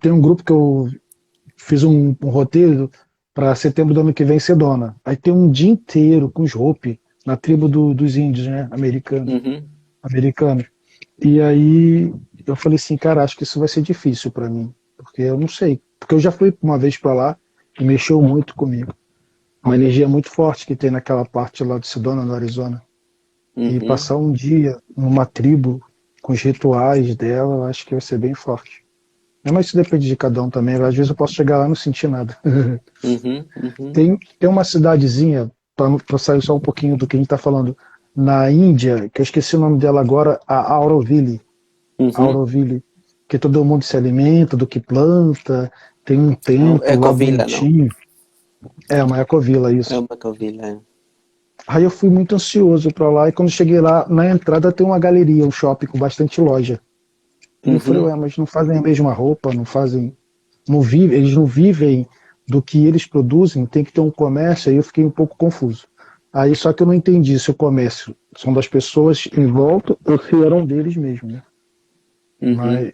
tenho um grupo que eu fiz um roteiro para setembro do ano que vem, Sedona. Aí tem um dia inteiro com os Hopi, na tribo dos índios, né? Uhum, Americanos. E aí eu falei assim, cara, acho que isso vai ser difícil para mim, porque eu não sei. Porque eu já fui uma vez para lá e mexeu muito comigo. Uma energia muito forte que tem naquela parte lá de Sedona, no Arizona. E uhum. passar um dia numa tribo com os rituais dela, eu acho que vai ser bem forte. Mas isso depende de cada um também. Às vezes eu posso chegar lá e não sentir nada. Uhum, uhum, Tem uma cidadezinha, para sair só um pouquinho do que a gente está falando, na Índia, que eu esqueci o nome dela agora, a Auroville. uhum. Auroville, que todo mundo se alimenta do que planta, tem um Não, templo lá Ecovila, não. bonitinho. É, uma ecovila, É isso. uma Ecovila. É. Aí eu fui muito ansioso para lá, e quando cheguei lá, na entrada tem uma galeria, um shopping com bastante loja. E eu falei, Uhum. ué, mas não fazem a mesma roupa, não fazem, não vivem, eles não vivem do que eles produzem, tem que ter um comércio, aí eu fiquei um pouco confuso. Aí só que eu não entendi se o comércio são das pessoas em volta ou se eram deles mesmo, né? Uhum. Mas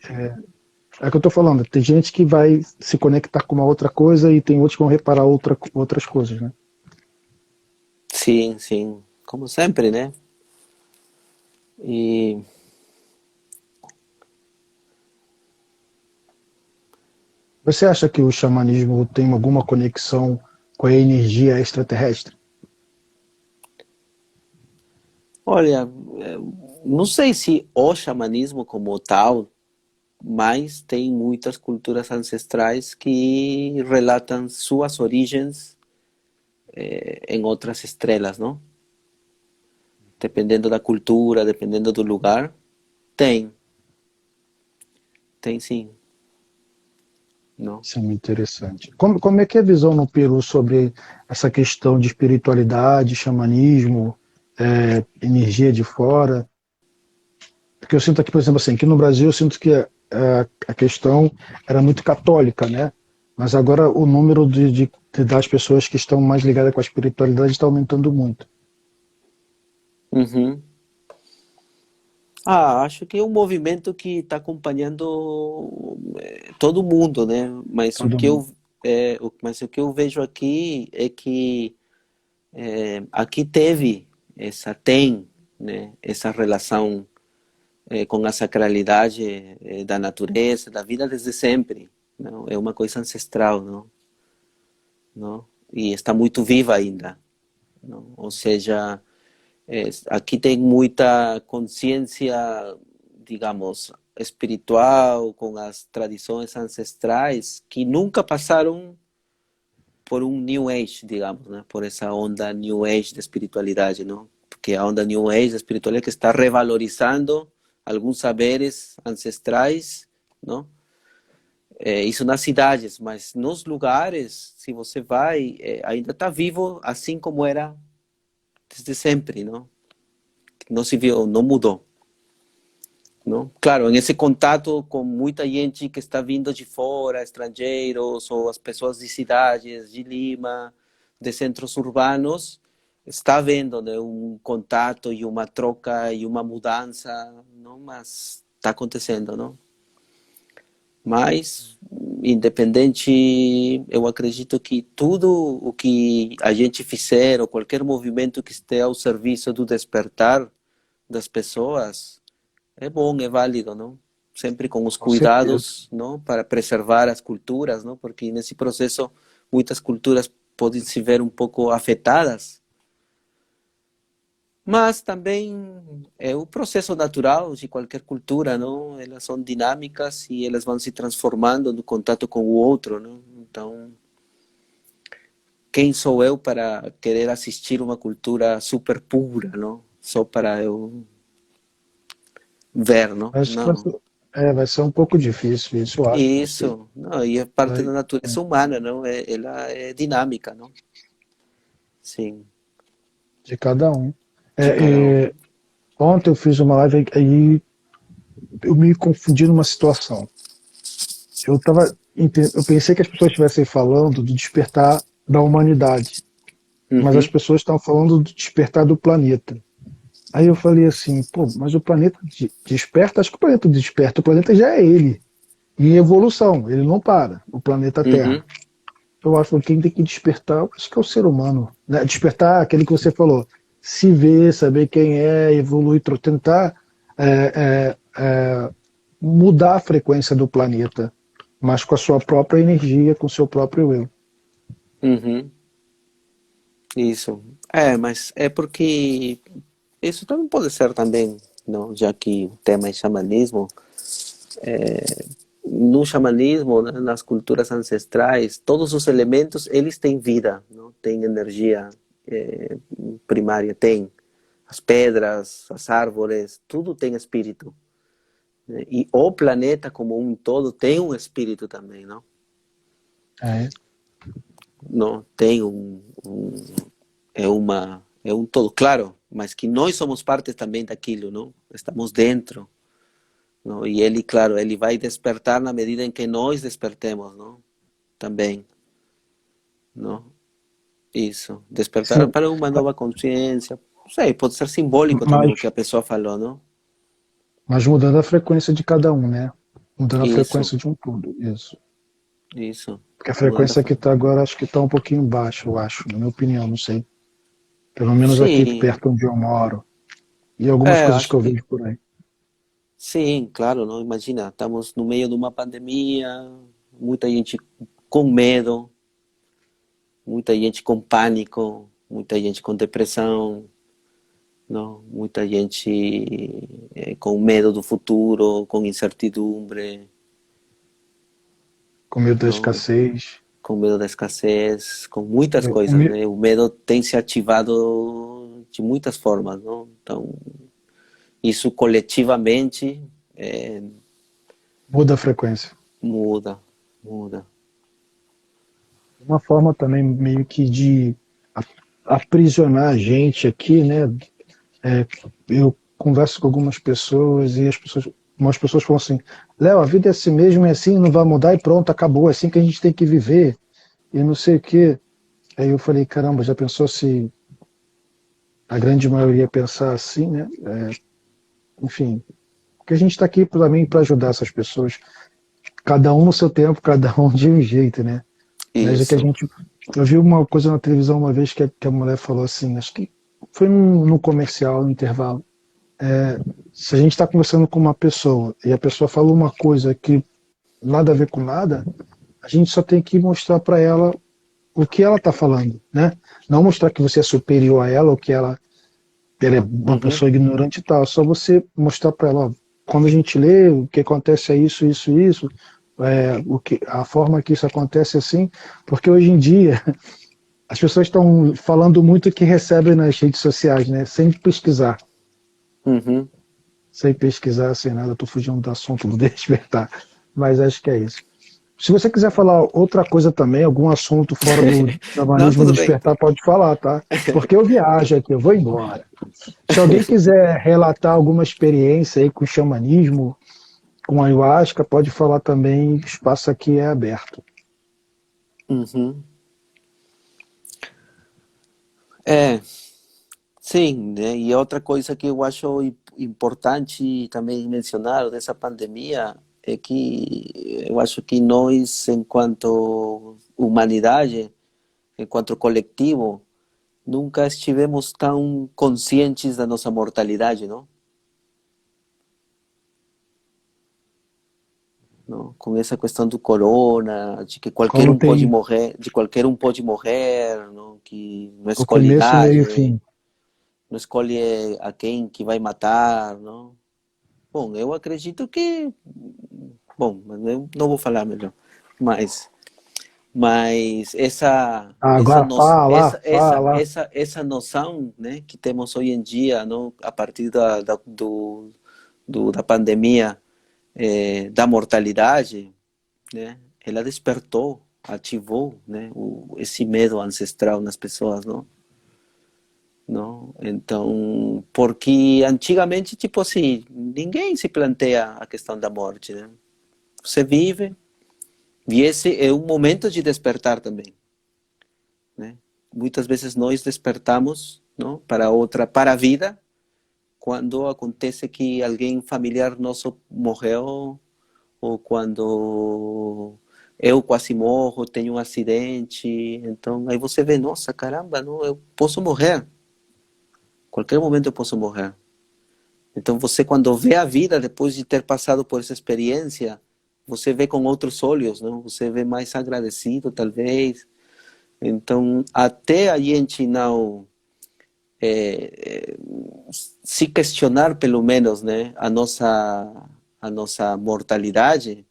é o que eu tô falando, tem gente que vai se conectar com uma outra coisa e tem outros que vão reparar outras coisas, né? Sim, sim. Como sempre, né? E Você acha que o xamanismo tem alguma conexão com a energia extraterrestre? olha, não sei se o xamanismo como tal, mas tem muitas culturas ancestrais que relatam suas origens em outras estrelas, não? Dependendo da cultura, dependendo do lugar, tem, tem sim, não? Isso é muito interessante. Como é que é a visão no Peru sobre essa questão de espiritualidade, xamanismo, energia de fora? Porque eu sinto aqui, por exemplo, assim, aqui no Brasil eu sinto que a questão era muito católica, né? Mas agora o número das pessoas que estão mais ligadas com a espiritualidade está aumentando muito. Uhum. Ah, acho que é um movimento que está acompanhando todo mundo, né? Mas o Todo que mundo. mas o que eu vejo aqui é que aqui teve tem, né? Essa relação com a sacralidade da natureza, da vida desde sempre, não? É uma coisa ancestral, não? Não? E está muito viva ainda, não? Ou seja, aqui tem muita consciência, digamos, espiritual, com as tradições ancestrais, que nunca passaram por um New Age, digamos, né? Por essa onda New Age da espiritualidade, não? Porque a onda New Age da espiritualidade que está revalorizando alguns saberes ancestrais, não? Isso nas cidades, mas nos lugares, se você vai, ainda está vivo assim como era desde sempre, não? Não se viu, não mudou. Não? Claro, em esse contato com muita gente que está vindo de fora, estrangeiros, ou as pessoas de cidades, de Lima, de centros urbanos, está havendo, né, um contato e uma troca e uma mudança, não? Mas está acontecendo, não? Mas, independente, eu acredito que tudo o que a gente fizer, ou qualquer movimento que esteja ao serviço do despertar das pessoas, é bom, é válido, não? Sempre com os Com certeza. cuidados, não? Para preservar as culturas, não? Porque nesse processo muitas culturas podem se ver um pouco afetadas, mas também é o processo natural de qualquer cultura, não? Elas são dinâmicas e elas vão se transformando no contato com o outro, não? Então, quem sou eu para querer assistir uma cultura super pura, não? Só para eu ver, não? Acho que Não. vai ser um pouco difícil isso, eu acho, porque Isso, não, e é parte vai, da natureza humana, não? Ela é dinâmica, não? Sim, de cada um. de cada um. É, ontem eu fiz uma live aí eu me confundi numa situação. eu pensei que as pessoas estivessem falando do despertar da humanidade, mas as Uhum, pessoas estão falando do despertar do planeta. Aí eu falei assim, pô, mas o planeta desperta? Acho que o planeta desperta, o planeta já é ele, em evolução, ele não para, o planeta uhum, Terra. Eu acho que quem tem que despertar, acho que é o ser humano. Né? Despertar aquele que você falou, se ver, saber quem é, evoluir, tentar mudar a frequência do planeta, mas com a sua própria energia, com o seu próprio eu. uhum. Isso. É, mas é porque isso também pode ser também, não? Já que o tema é xamanismo, no xamanismo, né, nas culturas ancestrais, todos os elementos, eles têm vida, não? Têm energia é, primária, tem. As pedras, as árvores, tudo tem espírito, né? E o planeta como um todo tem um espírito também, não? É. Não tem é um todo, claro, mas que nós somos parte também daquilo, não? Estamos dentro, não? E ele, claro, ele vai despertar na medida em que nós despertemos, não? Também, não? Isso, despertar Sim, para uma nova consciência, não sei, pode ser simbólico também mas, o que a pessoa falou, não? mas mudando a frequência de cada um, né? Mudando a Isso, frequência de um todo, isso. isso, Porque a mudando a frequência que está agora acho que está um pouquinho baixa, eu acho, na minha opinião, não sei. Pelo menos aqui sim, perto onde eu moro. E algumas é, coisas que acho eu que vejo por aí. sim, claro, não? Imagina, estamos no meio de uma pandemia, muita gente com medo, muita gente com pânico, muita gente com depressão, não? Muita gente com medo do futuro, com incertidumbre, Com medo da não? escassez. Com medo da escassez, com muitas Eu, o coisas, me- né? O medo tem se ativado de muitas formas, não? Então, isso coletivamente Muda a frequência. muda, muda. Uma forma também meio que de aprisionar a gente aqui, né? É, eu converso com algumas pessoas e algumas pessoas falam assim, Léo, a vida é assim mesmo, é assim, não vai mudar e pronto, acabou, é assim que a gente tem que viver e não sei o quê. Aí eu falei, caramba, já pensou se a grande maioria pensar assim, né? Enfim, porque a gente está aqui também para ajudar essas pessoas, cada um no seu tempo, cada um de um jeito, né? Mas é que a Isso. gente. Eu vi uma coisa na televisão uma vez que a mulher falou assim, acho que foi num comercial, no intervalo. Se a gente está conversando com uma pessoa e a pessoa fala uma coisa que nada a ver com nada, a gente só tem que mostrar para ela o que ela está falando, né? Não mostrar que você é superior a ela ou que ela é uma Uhum, pessoa ignorante e tal. Só você mostrar para ela, ó, quando a gente lê, o que acontece é isso, isso, isso. A forma que isso acontece é assim, porque hoje em dia as pessoas estão falando muito o que recebem nas redes sociais, né? Sem pesquisar. uhum. Sem pesquisar, sem nada. Estou fugindo do assunto do despertar. Mas acho que é isso. Se você quiser falar outra coisa também, algum assunto fora do Não, xamanismo do tudo bem. despertar, pode falar, tá? Porque eu viajo aqui, eu vou embora. Se alguém quiser relatar alguma experiência aí com xamanismo, com ayahuasca, pode falar também, o espaço aqui é aberto. Uhum. É, sim, né? E outra coisa que eu acho importante também mencionar dessa pandemia é que eu acho que nós, enquanto humanidade, enquanto coletivo, nunca estivemos tão conscientes da nossa mortalidade, não? Não? Com essa questão do corona, de que qualquer Como um pode tem morrer, de qualquer um pode morrer, não? Que não o escolhe começo, meio e idade, fim. não escolhe a quem que vai matar, não? Bom, eu acredito que, bom, mas eu não vou falar melhor, mas, mas Agora fala, fala. essa noção, né, que temos hoje em dia, não, a partir da pandemia, da mortalidade, né, ela despertou, ativou, né, esse medo ancestral nas pessoas, não? Não? Então, porque antigamente, tipo assim, ninguém se planteia a questão da morte, né? Você vive, E esse é um momento de despertar também, né? Muitas vezes nós despertamos, não, para a vida, quando acontece que alguém familiar nosso morreu, ou quando eu quase morro, tenho um acidente. Então aí você vê, nossa, caramba, não, eu posso morrer. Qualquer momento eu posso morrer. Então você, quando vê a vida depois de ter passado por essa experiência, você vê com outros olhos, não? Você vê mais agradecido, talvez. Então, até a gente não se questionar, pelo menos, né, a nossa mortalidade,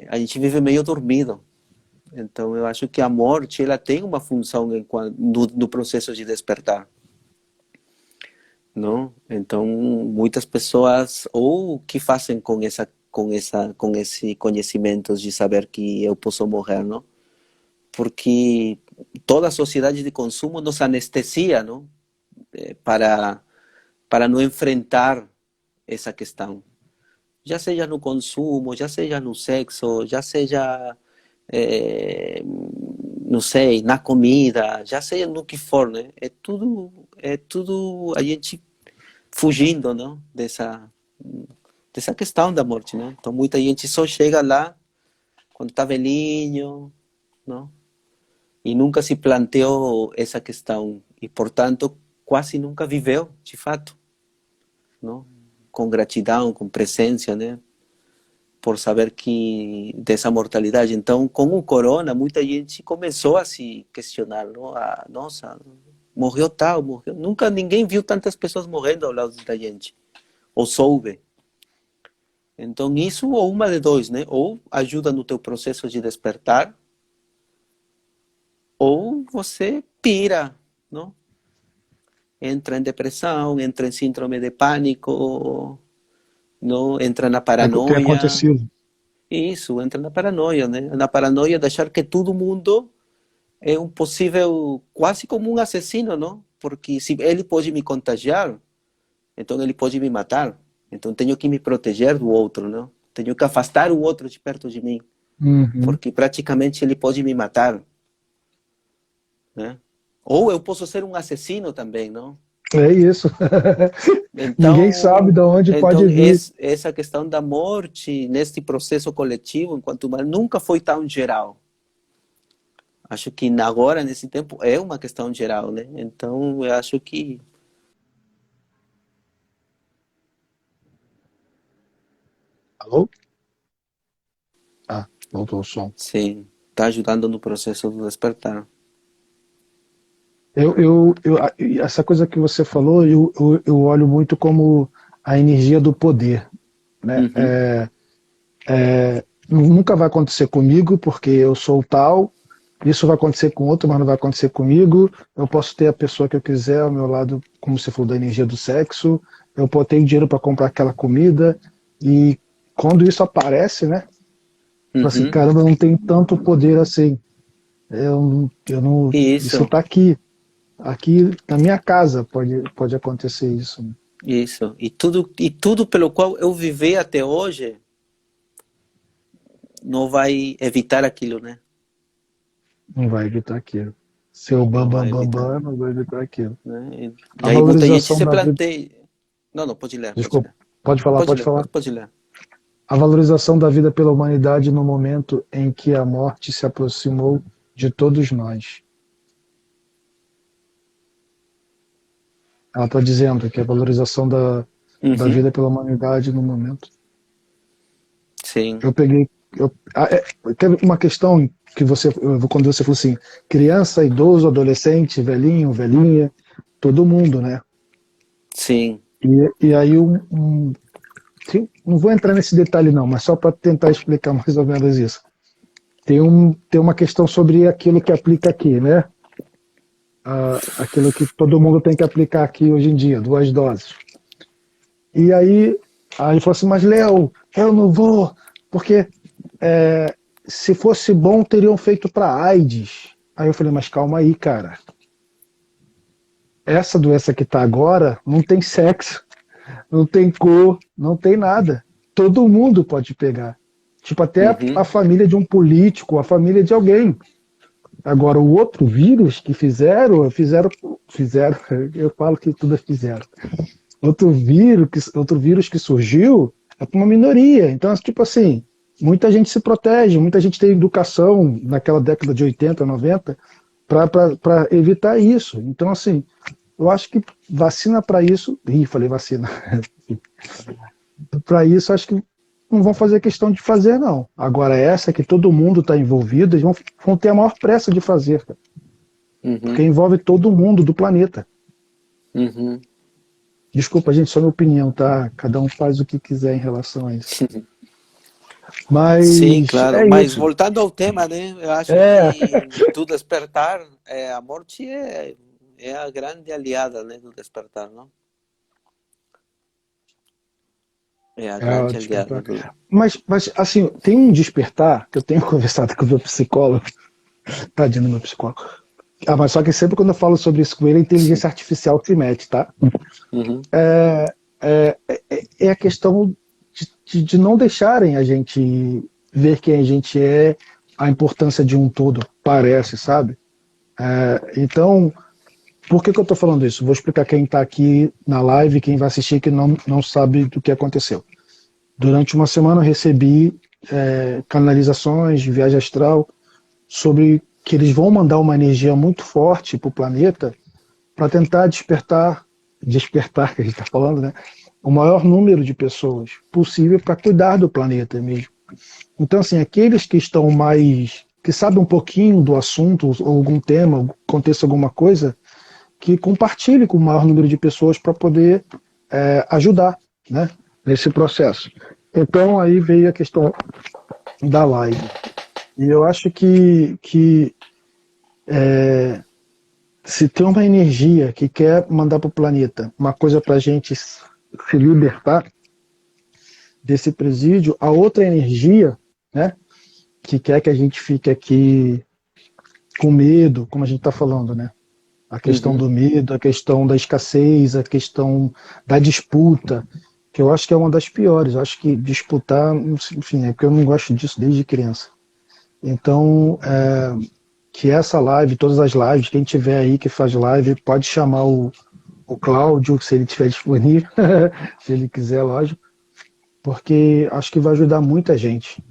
a gente vive meio dormido. Então, eu acho que a morte ela tem uma função no processo de despertar, não? Então, muitas pessoas ou que fazem com esse conhecimento de saber que eu posso morrer, não? Porque toda a sociedade de consumo nos anestesia, não? Para não enfrentar essa questão. Já seja no consumo, já seja no sexo, já seja, não sei, na comida, já seja no que for, né? É tudo a gente fugindo, não? Dessa questão da morte, né? Então muita gente só chega lá quando está velhinho, não? E nunca se planteou essa questão e, portanto, quase nunca viveu, de fato, não? Com gratidão, com presença, né? Por saber que dessa mortalidade. Então, com o corona, muita gente começou a se questionar, não? Nossa, morreu tal, morreu. Nunca ninguém viu tantas pessoas morrendo ao lado da gente, ou soube. Então, isso ou uma de dois, né? Ou ajuda no teu processo de despertar, ou você pira, não? Entra em depressão, entra em síndrome de pânico, não? Entra na É o que tem paranoia. acontecido. Isso, entra na paranoia, né? Na paranoia de achar que todo mundo é um possível, quase como um assassino, não? Porque se ele pode me contagiar, então ele pode me matar. Então tenho que me proteger do outro, não? Tenho que afastar o outro de perto de mim, Uhum. porque praticamente ele pode me matar, né? Ou eu posso ser um assassino também, não? É isso. Ninguém sabe de Então, onde pode vir. essa questão da morte neste processo coletivo, enquanto humano, nunca foi tão geral. Acho que agora, nesse tempo, é uma questão geral, né? Então, eu acho que, Alô? Ah, voltou o som. sim, está ajudando no processo do despertar. Essa coisa que você falou, eu olho muito como a energia do poder, né? Uhum, Nunca vai acontecer comigo, porque eu sou tal. Isso vai acontecer com outro, mas não vai acontecer comigo. Eu posso ter a pessoa que eu quiser ao meu lado, como você falou, da energia do sexo. Eu posso ter dinheiro para comprar aquela comida. E quando isso aparece, né? Fala assim, uhum. caramba, eu não tenho tanto poder assim. Eu não, isso Isso, está aqui. Aqui na minha casa pode acontecer isso, né? isso. E tudo pelo qual eu vivi até hoje não vai evitar aquilo, né? Não vai evitar aquilo. Seu Não bam, bam, vai bam, evitar, bam, não vai evitar aquilo. né? E A aí muita gente valorização se da vida. planteia. Não, não, pode ler, pode Desculpa, ler. pode falar, Pode pode ler, falar. pode ler. A valorização da vida pela humanidade no momento em que a morte se aproximou de todos nós. Ela está dizendo que a valorização da Uhum, vida pela humanidade no momento. sim, Eu peguei. Teve uma questão que quando você falou assim, criança, idoso, adolescente, velhinho, velhinha, todo mundo, né? sim. E aí sim, não vou entrar nesse detalhe não, mas só para tentar explicar mais ou menos isso. Tem uma questão sobre aquilo que aplica aqui, né? Aquilo que todo mundo tem que aplicar aqui hoje em dia, 2 doses. E aí falou assim, mas Léo, eu não vou, porque se fosse bom, teriam feito para AIDS. Aí eu falei, mas calma aí, cara. Essa doença que está agora não tem sexo, não tem cor, não tem nada. Todo mundo pode pegar. Tipo, até Uhum. a família de um político, a família de alguém. Agora, o outro vírus que fizeram, eu falo que tudo é fizeram. Outro vírus que surgiu é para uma minoria. Então, tipo assim, muita gente se protege, muita gente tem educação naquela década de 80, 90 para evitar isso. Então, assim, eu acho que vacina para isso. Ih, falei vacina. Para isso, acho que não vão fazer questão de fazer, não. Agora, essa que todo mundo está envolvido, eles vão ter a maior pressa de fazer, cara, porque Uhum. envolve todo mundo do planeta. Uhum. Desculpa, gente, só minha opinião, tá? Cada um faz o que quiser em relação a isso. Sim, Mas claro. é Mas isso. voltando ao tema, né? Eu acho É, que do despertar, a morte é a grande aliada, né, do despertar, não? É a grande aliada despertar. do. Mas, assim, tem um despertar que eu tenho conversado com o meu psicólogo, tadinho do meu psicólogo. Ah, mas só que sempre quando eu falo sobre isso com ele, a inteligência artificial se mete, tá? Uhum. É a questão de não deixarem a gente ver quem a gente é, a importância de um todo, parece, sabe? Então, por que eu estou falando isso? Vou explicar quem está aqui na live, quem vai assistir que não sabe do que aconteceu. Durante uma semana eu recebi canalizações de viagem astral sobre que eles vão mandar uma energia muito forte para o planeta para tentar despertar que a gente está falando, né? O maior número de pessoas possível para cuidar do planeta mesmo. Então, assim, aqueles que estão mais, que sabem um pouquinho do assunto, ou algum tema, aconteça alguma coisa, que compartilhe com o maior número de pessoas para poder ajudar, né, nesse processo. Então, aí veio a questão da live. E eu acho que se tem uma energia que quer mandar para o planeta uma coisa para a gente se libertar desse presídio, a outra energia, né, que quer que a gente fique aqui com medo, como a gente está falando, né? A questão Uhum. do medo, a questão da escassez, a questão da disputa, que eu acho que é uma das piores. Eu acho que disputar, enfim, é porque eu não gosto disso desde criança. Então, que essa live, todas as lives, quem tiver aí que faz live, pode chamar o Cláudio, se ele estiver disponível, se ele quiser, lógico, porque acho que vai ajudar muita gente.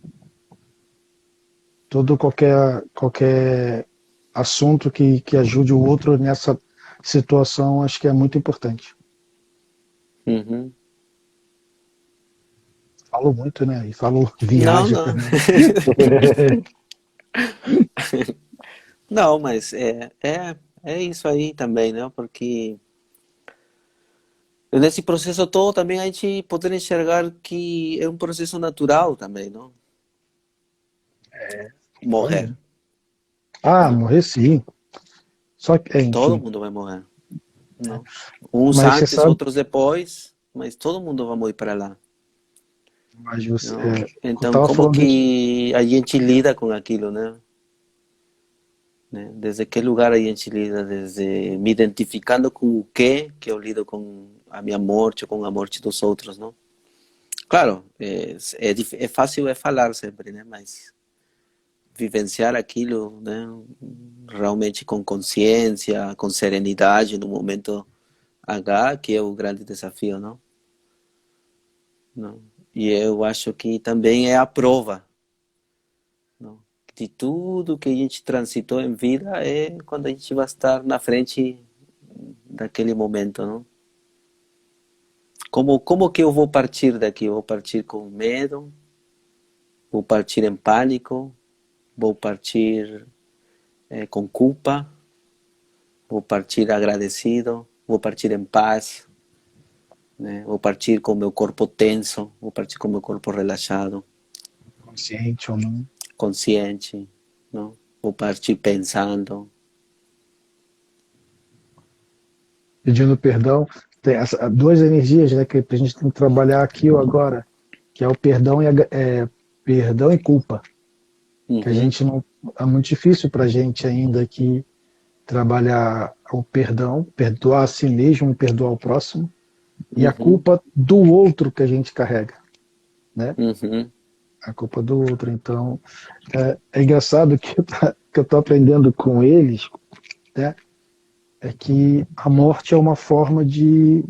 Qualquer assunto que ajude o outro nessa situação, acho que é muito importante. Uhum. Falo muito, né? E falo Não, viagem não. também. Não, mas é isso aí também, né? Porque nesse processo todo também a gente poder enxergar que é um processo natural também, não? Morrer, Também. Ah, não? morrer sim. Só que, Todo enfim. mundo vai morrer, não? Uns Mas você antes, sabe, outros depois, mas todo mundo vai morrer para lá, mas você, não? eu Então, tava como falando isso. que a gente lida com aquilo, né? Desde que lugar a gente lida? Desde me identificando com o que eu lido com a minha morte ou com a morte dos outros, não? Claro, é fácil falar sempre, né? Mas vivenciar aquilo, né? Realmente com consciência, com serenidade no momento H, que é o grande desafio, não? Não. E eu acho que também é a prova, não? De tudo que a gente transitou em vida é quando a gente vai estar na frente daquele momento, não? Como que eu vou partir daqui? Eu vou partir com medo? Vou partir em pânico? Vou partir com culpa? Vou partir agradecido? Vou partir em paz? Né? Vou partir com o meu corpo tenso? Vou partir com o meu corpo relaxado, Consciente ou não. consciente? Não? Vou partir pensando. Pedindo perdão. Tem duas energias, né, que a gente tem que trabalhar aqui ou agora, que é o perdão e culpa. Que a Uhum, gente não. É muito difícil para a gente ainda aqui trabalhar o perdão, perdoar a si mesmo e perdoar o próximo, e a uhum, culpa do outro que a gente carrega, né? uhum, a culpa do outro. Então, é engraçado que eu tô aprendendo com eles, né? É que a morte é uma forma de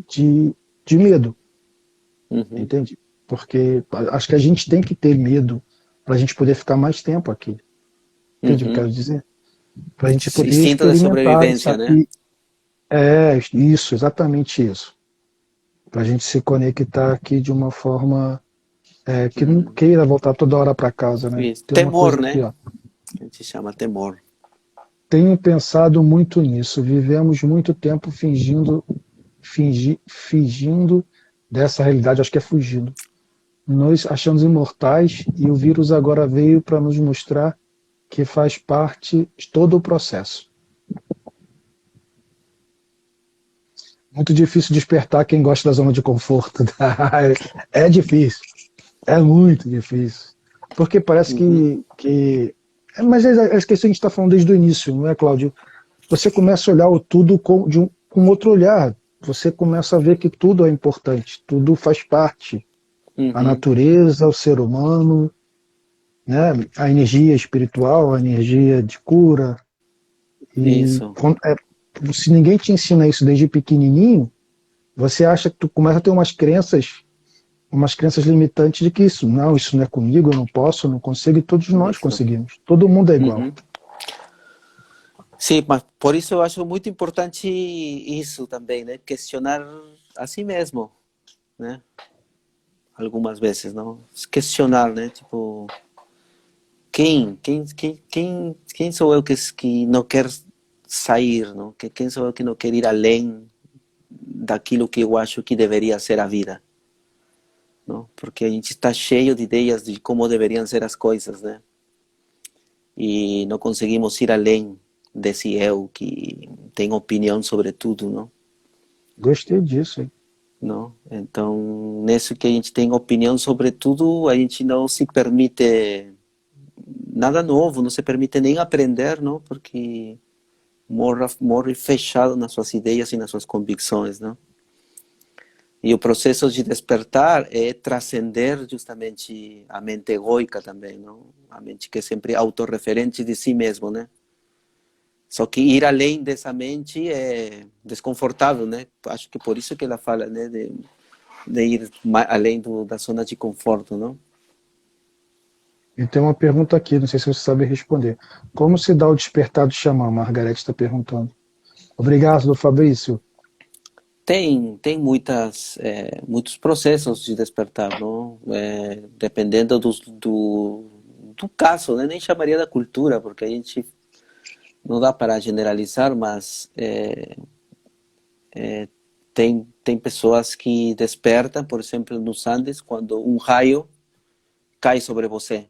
medo, Uhum, entende? Porque acho que a gente tem que ter medo para a gente poder ficar mais tempo aqui. Entende o que eu uhum. quero dizer? Para a gente poder Instinto de experimentar isso sobrevivência, né? aqui. Isso, exatamente isso. Para a gente se conectar aqui de uma forma que não Uhum. queira voltar toda hora para casa, né? Isso. Tem uma Temor, coisa aqui, né? ó. A gente chama temor. Tenho pensado muito nisso. Vivemos muito tempo fingindo dessa realidade, acho que é fugindo. Nós achamos imortais e o vírus agora veio para nos mostrar que faz parte de todo o processo. Muito difícil despertar quem gosta da zona de conforto. É difícil, é muito difícil. Porque parece Uhum. mas é que a gente está falando desde o início, não é, Cláudio? Você começa a olhar o tudo com outro olhar. Você começa a ver que tudo é importante, tudo faz parte. A Uhum. natureza, o ser humano, né? A energia espiritual, a energia de cura. E Isso. se ninguém te ensina isso desde pequenininho, você acha que tu começa a ter umas crenças limitantes de que isso não é comigo, eu não posso, eu não consigo, e todos nós Isso. conseguimos. Todo mundo é igual. Uhum. Sim, mas por isso eu acho muito importante isso também, né? Questionar a si mesmo, né? Algumas vezes, não? Questionar, né? Tipo, quem sou eu que não quer sair, não? Quem sou eu que não quer ir além daquilo que eu acho que deveria ser a vida, não? Porque a gente está cheio de ideias de como deveriam ser as coisas, né? E não conseguimos ir além desse eu que tem opinião sobre tudo, não? Gostei disso, hein? Não? Então, nisso que a gente tem opinião sobre tudo, a gente não se permite nada novo, não se permite nem aprender, não? Porque morre fechado nas suas ideias e nas suas convicções, não? E o processo de despertar é transcender justamente a mente egoica também, não? A mente que é sempre autorreferente de si mesmo, né? Só que ir além dessa mente é desconfortável, né? Acho que por isso que ela fala, né, de ir além da zona de conforto, não? E tem uma pergunta aqui, não sei se você sabe responder. Como se dá o despertar do xamã? Margarete está perguntando. Obrigado, Fabrício. Tem muitos processos de despertar, não? Dependendo do caso, né? Nem chamaria da cultura, porque a gente não dá para generalizar, mas tem pessoas que despertam, por exemplo, nos Andes, quando um raio cai sobre você.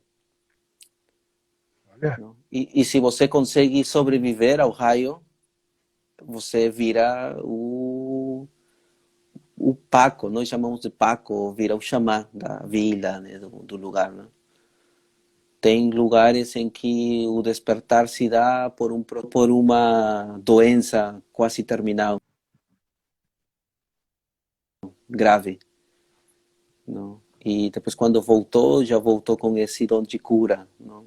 Olha, Não? E se você consegue sobreviver ao raio, você vira o Paco, nós chamamos de Paco, vira o xamã da vila, né, do lugar. Né? Tem lugares em que o despertar se dá por uma doença quase terminal, grave. Não? E depois, quando voltou, já voltou com esse dom de cura. Não?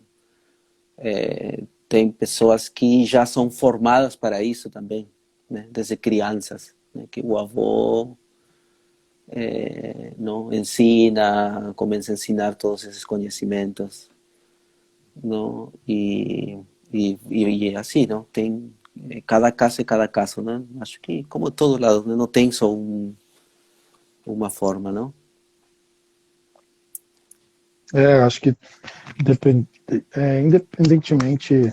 Tem pessoas que já são formadas para isso também, né? Desde crianças, né? Que o avô não ensina, começa a ensinar todos esses conhecimentos, não? E assim, não tem cada caso é cada caso, né? Acho que como todo lado, né? Não tem só uma forma, não? acho que depend, independentemente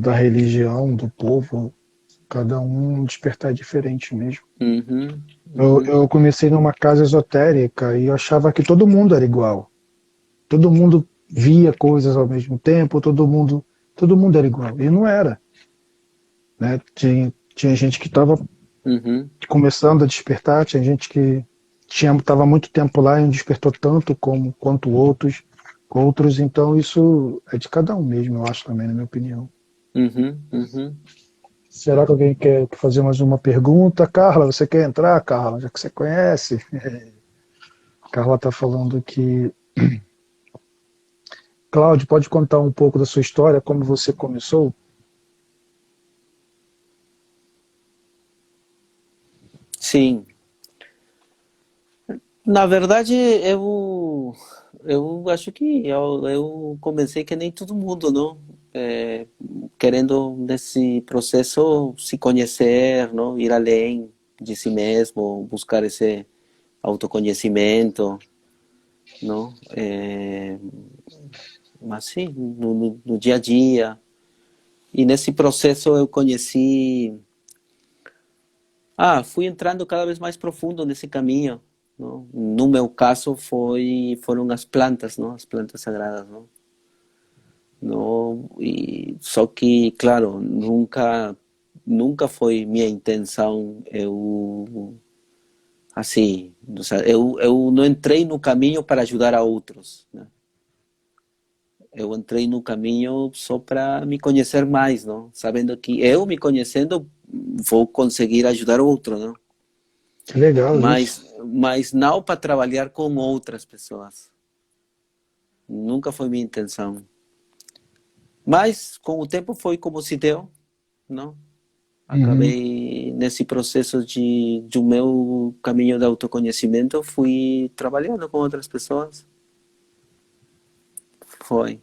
da religião, do povo, cada um despertar é diferente mesmo. Uhum, Eu, uhum, eu comecei numa casa esotérica e eu achava que todo mundo era igual. Todo mundo via coisas ao mesmo tempo, todo mundo era igual. E não era, né? Tinha gente que estava uhum, começando a despertar, tinha gente que estava muito tempo lá e não despertou tanto quanto outros. Então isso é de cada um mesmo, eu acho também, na minha opinião. uhum, uhum. Será que alguém quer fazer mais uma pergunta? Carla, você quer entrar, Carla? Já que você conhece. Carla está falando que Cláudio, pode contar um pouco da sua história, como você começou? Sim, na verdade eu acho que eu comecei que nem todo mundo, não? É, querendo nesse processo se conhecer, não? Ir além de si mesmo, buscar esse autoconhecimento, não? Mas sim, no dia a dia. E nesse processo eu conheci, fui entrando cada vez mais profundo nesse caminho, não? No meu caso foram as plantas, não? As plantas sagradas, não? Não, e só que, claro, nunca foi minha intenção eu assim, eu não entrei no caminho para ajudar a outros, né? Eu entrei no caminho só para me conhecer mais, não? Sabendo que eu me conhecendo vou conseguir ajudar outro, não? Que legal isso. Mas não para trabalhar com outras pessoas. Nunca foi minha intenção. Mas com o tempo foi como se deu, não? Uhum. Acabei nesse processo de um meu caminho de autoconhecimento, fui trabalhando com outras pessoas. Foi.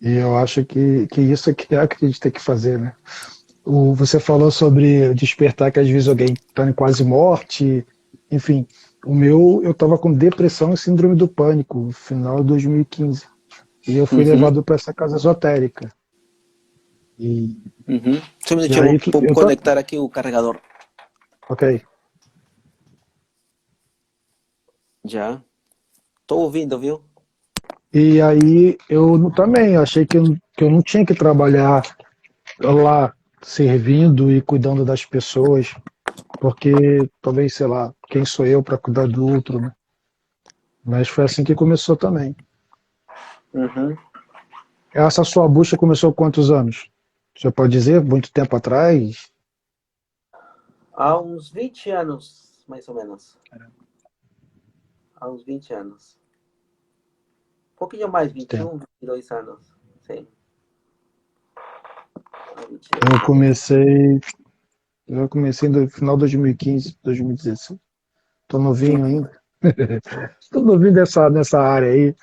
E eu acho que isso é que é o que a gente tem que fazer, né? Você falou sobre despertar que às vezes alguém está em quase morte, enfim. Eu estava com depressão e síndrome do pânico, no final de 2015. E eu fui Uhum, levado para essa casa esotérica. E, uhum. Só um e minutinho, aí, vou conectar aqui o carregador. ok. Já. Tô ouvindo, viu? E aí também achei que eu não tinha que trabalhar lá servindo e cuidando das pessoas, porque talvez, sei lá, quem sou eu para cuidar do outro, né? Mas foi assim que começou também. Uhum. Essa sua busca começou há quantos anos? Você pode dizer? Muito tempo atrás? Há uns 20 anos, mais ou menos. Há uns 20 anos. Um pouquinho mais, Muito vinte e tempo. um, 22 anos. Sim. Há 22 Eu anos. comecei, eu comecei no final de 2015, 2016. Tô novinho ainda. Tô novinho nessa área aí.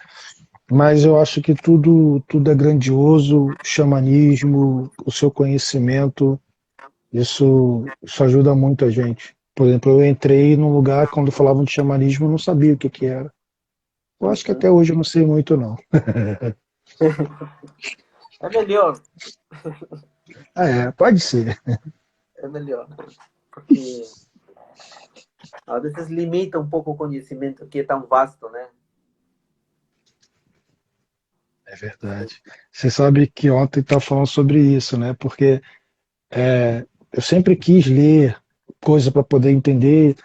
Mas eu acho que tudo é grandioso, o xamanismo, o seu conhecimento, isso ajuda muito a gente. Por exemplo, eu entrei num lugar quando falavam de xamanismo, eu não sabia o que que era. Eu acho que Uhum. até hoje eu não sei muito, não. É melhor. Ah, é, pode ser. É melhor. Porque às vezes limita um pouco o conhecimento que é tão vasto, né? É verdade. Você sabe que ontem estava falando sobre isso, né? Porque eu sempre quis ler coisa para poder entender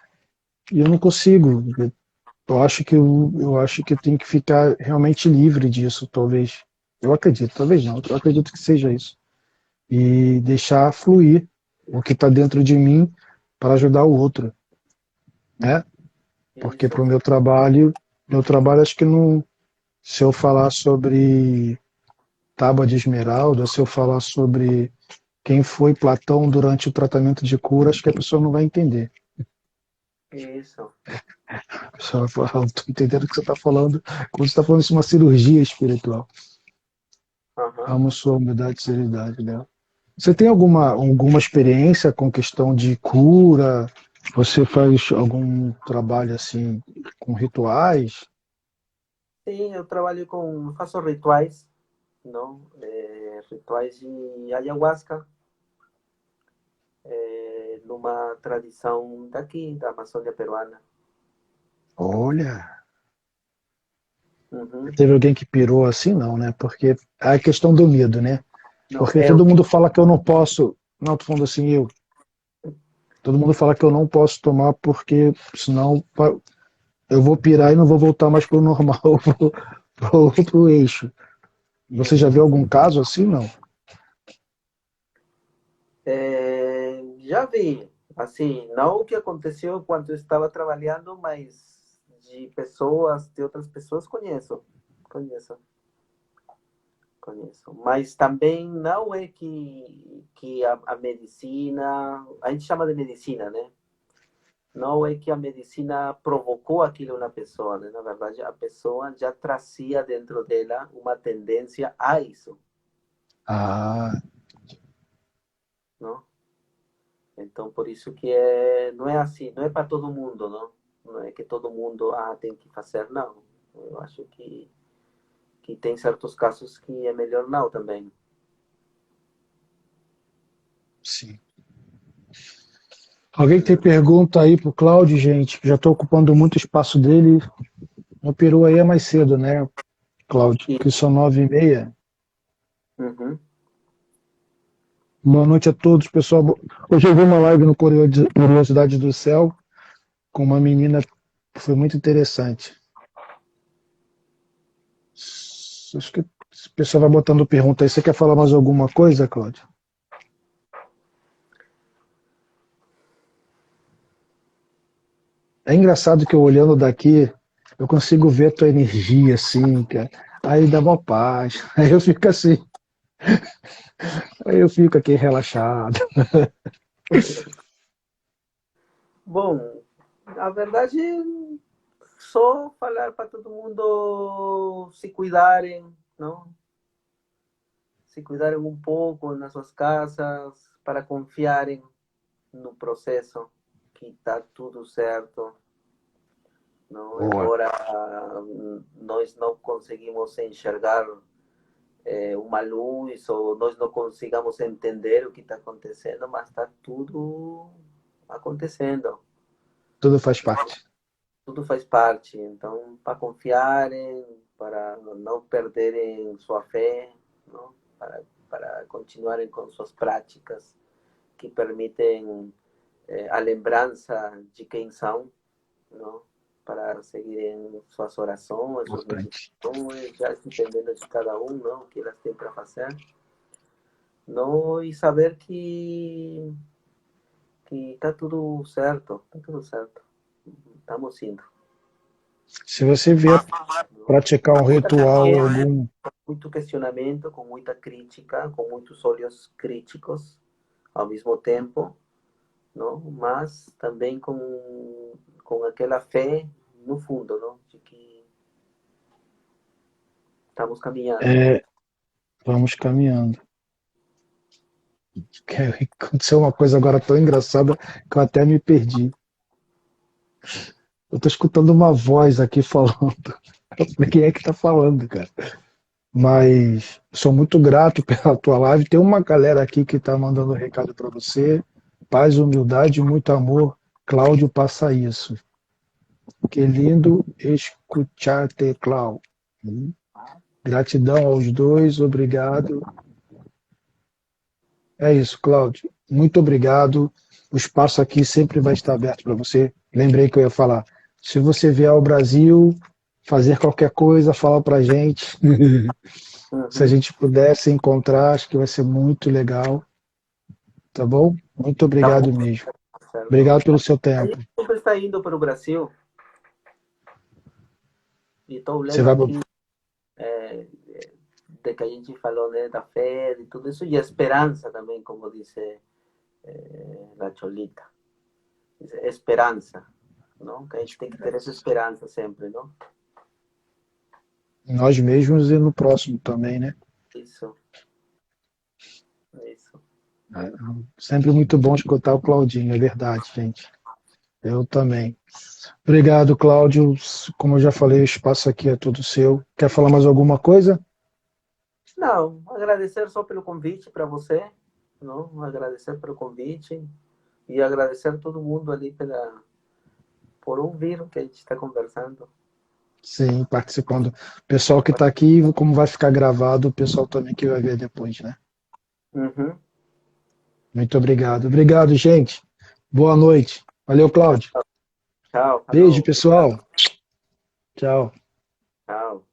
e eu não consigo. Eu acho que eu tenho que ficar realmente livre disso, talvez. Eu acredito, talvez não. Eu acredito que seja isso. E deixar fluir o que está dentro de mim para ajudar o outro, né? Porque Isso. para o meu trabalho acho que não. Se eu falar sobre tábua de esmeralda, se eu falar sobre quem foi Platão durante o tratamento de cura, acho que a pessoa não vai entender. Isso. A pessoa vai falar, não estou entendendo o que você está falando, quando você está falando de uma cirurgia espiritual. Aham. Amo sua humildade e seriedade, né? Você tem alguma experiência com questão de cura? Você faz algum trabalho assim com rituais? Sim, eu trabalho com, faço rituais, não? Rituais de ayahuasca, numa tradição daqui, da Amazônia peruana. Olha, Uhum. teve alguém que pirou assim, não, né? Porque é a questão do medo, né? Não, Porque todo mundo fala que eu não posso. Não, tô falando assim, todo mundo fala que eu não posso tomar porque senão eu vou pirar e não vou voltar mais pro normal, pro eixo. Você já viu isso. algum caso assim, não? Já vi, assim, não o que aconteceu quando eu estava trabalhando, mas de pessoas, de outras pessoas conheço. conheço, conheço. Mas também não é que a medicina, a gente chama de medicina, né? Não é que a medicina provocou aquilo na pessoa, né? Na verdade, a pessoa já trazia dentro dela uma tendência a isso, Ah, não? Então, por isso que não é assim, não é para todo mundo, não? Não é que todo mundo tem que fazer, não. Eu acho que tem certos casos que é melhor não também. sim. Alguém tem pergunta aí pro Cláudio, gente? Que já estou ocupando muito espaço dele. O peru aí é mais cedo, né, Cláudio? E, Que são 9h30. uhum. Boa noite a todos, pessoal. Hoje eu vi uma live no Curiosidade do Céu com uma menina que foi muito interessante. Acho que o pessoal vai botando pergunta aí. Você quer falar mais alguma coisa, Cláudio? É engraçado que eu olhando daqui, eu consigo ver a tua energia, assim, cara. Aí dá uma paz. Aí eu fico assim. Aí eu fico aqui relaxado. Bom, a verdade só falar para todo mundo se cuidarem, não? Se cuidarem um pouco nas suas casas, para confiarem no processo, que está tudo certo, não? Boa. Embora nós não conseguimos enxergar uma luz ou nós não consigamos entender o que está acontecendo, mas está tudo acontecendo. Tudo faz parte. Tudo faz parte. Então, para confiarem, para não perderem sua fé, não? Para continuarem com suas práticas que permitem a lembrança de quem são, não? Para seguirem suas orações, suas Importante. meditações, já dependendo de cada um, não? O que elas têm para fazer. Não? E saber que está tudo certo, está tudo certo. Estamos indo. Se você vier praticar um Muita ritual, paciência, algum. muito questionamento, com muita crítica, com muitos olhos críticos ao mesmo tempo, não? Mas também com aquela fé no fundo, não? De que estamos caminhando. É, vamos caminhando. Aconteceu uma coisa agora tão engraçada que eu até me perdi. Eu tô escutando uma voz aqui falando. Eu falei, quem é que tá falando, cara? Mas sou muito grato pela tua live. Tem uma galera aqui que tá mandando um recado para você. Paz, humildade e muito amor. Cláudio passa isso. Que lindo escuchar-te, Cláudio. Gratidão aos dois, obrigado. É isso, Cláudio. Muito obrigado. O espaço aqui sempre vai estar aberto para você. Lembrei que eu ia falar. Se você vier ao Brasil, fazer qualquer coisa, fala para a gente. Se a Uhum. gente pudesse encontrar, acho que vai ser muito legal. Tá bom? Muito Tá bom, obrigado mesmo. tá certo. Obrigado pelo seu A tempo. gente sempre está indo para o Brasil e estou Você lendo vai. aqui de que a gente falou, né, da fé e tudo isso, e a esperança também, como disse la Cholita. Dice, esperança, não? Que a gente tem que ter essa esperança sempre, não? Nós mesmos e no próximo também, né? Isso, isso. É sempre muito bom escutar o Claudinho, é verdade, gente. Eu também. Obrigado, Cláudio. Como eu já falei, o espaço aqui é todo seu. Quer falar mais alguma coisa? Não, agradecer só pelo convite para você, não? Agradecer pelo convite e agradecer a todo mundo ali por ouvir o que a gente está conversando. Sim, participando. O pessoal que está aqui, como vai ficar gravado, o pessoal também que vai ver depois, né? Uhum. Muito obrigado. Obrigado, gente. Boa noite. Valeu, Cláudio. Tchau, Beijo, falou. pessoal. Tchau. Tchau.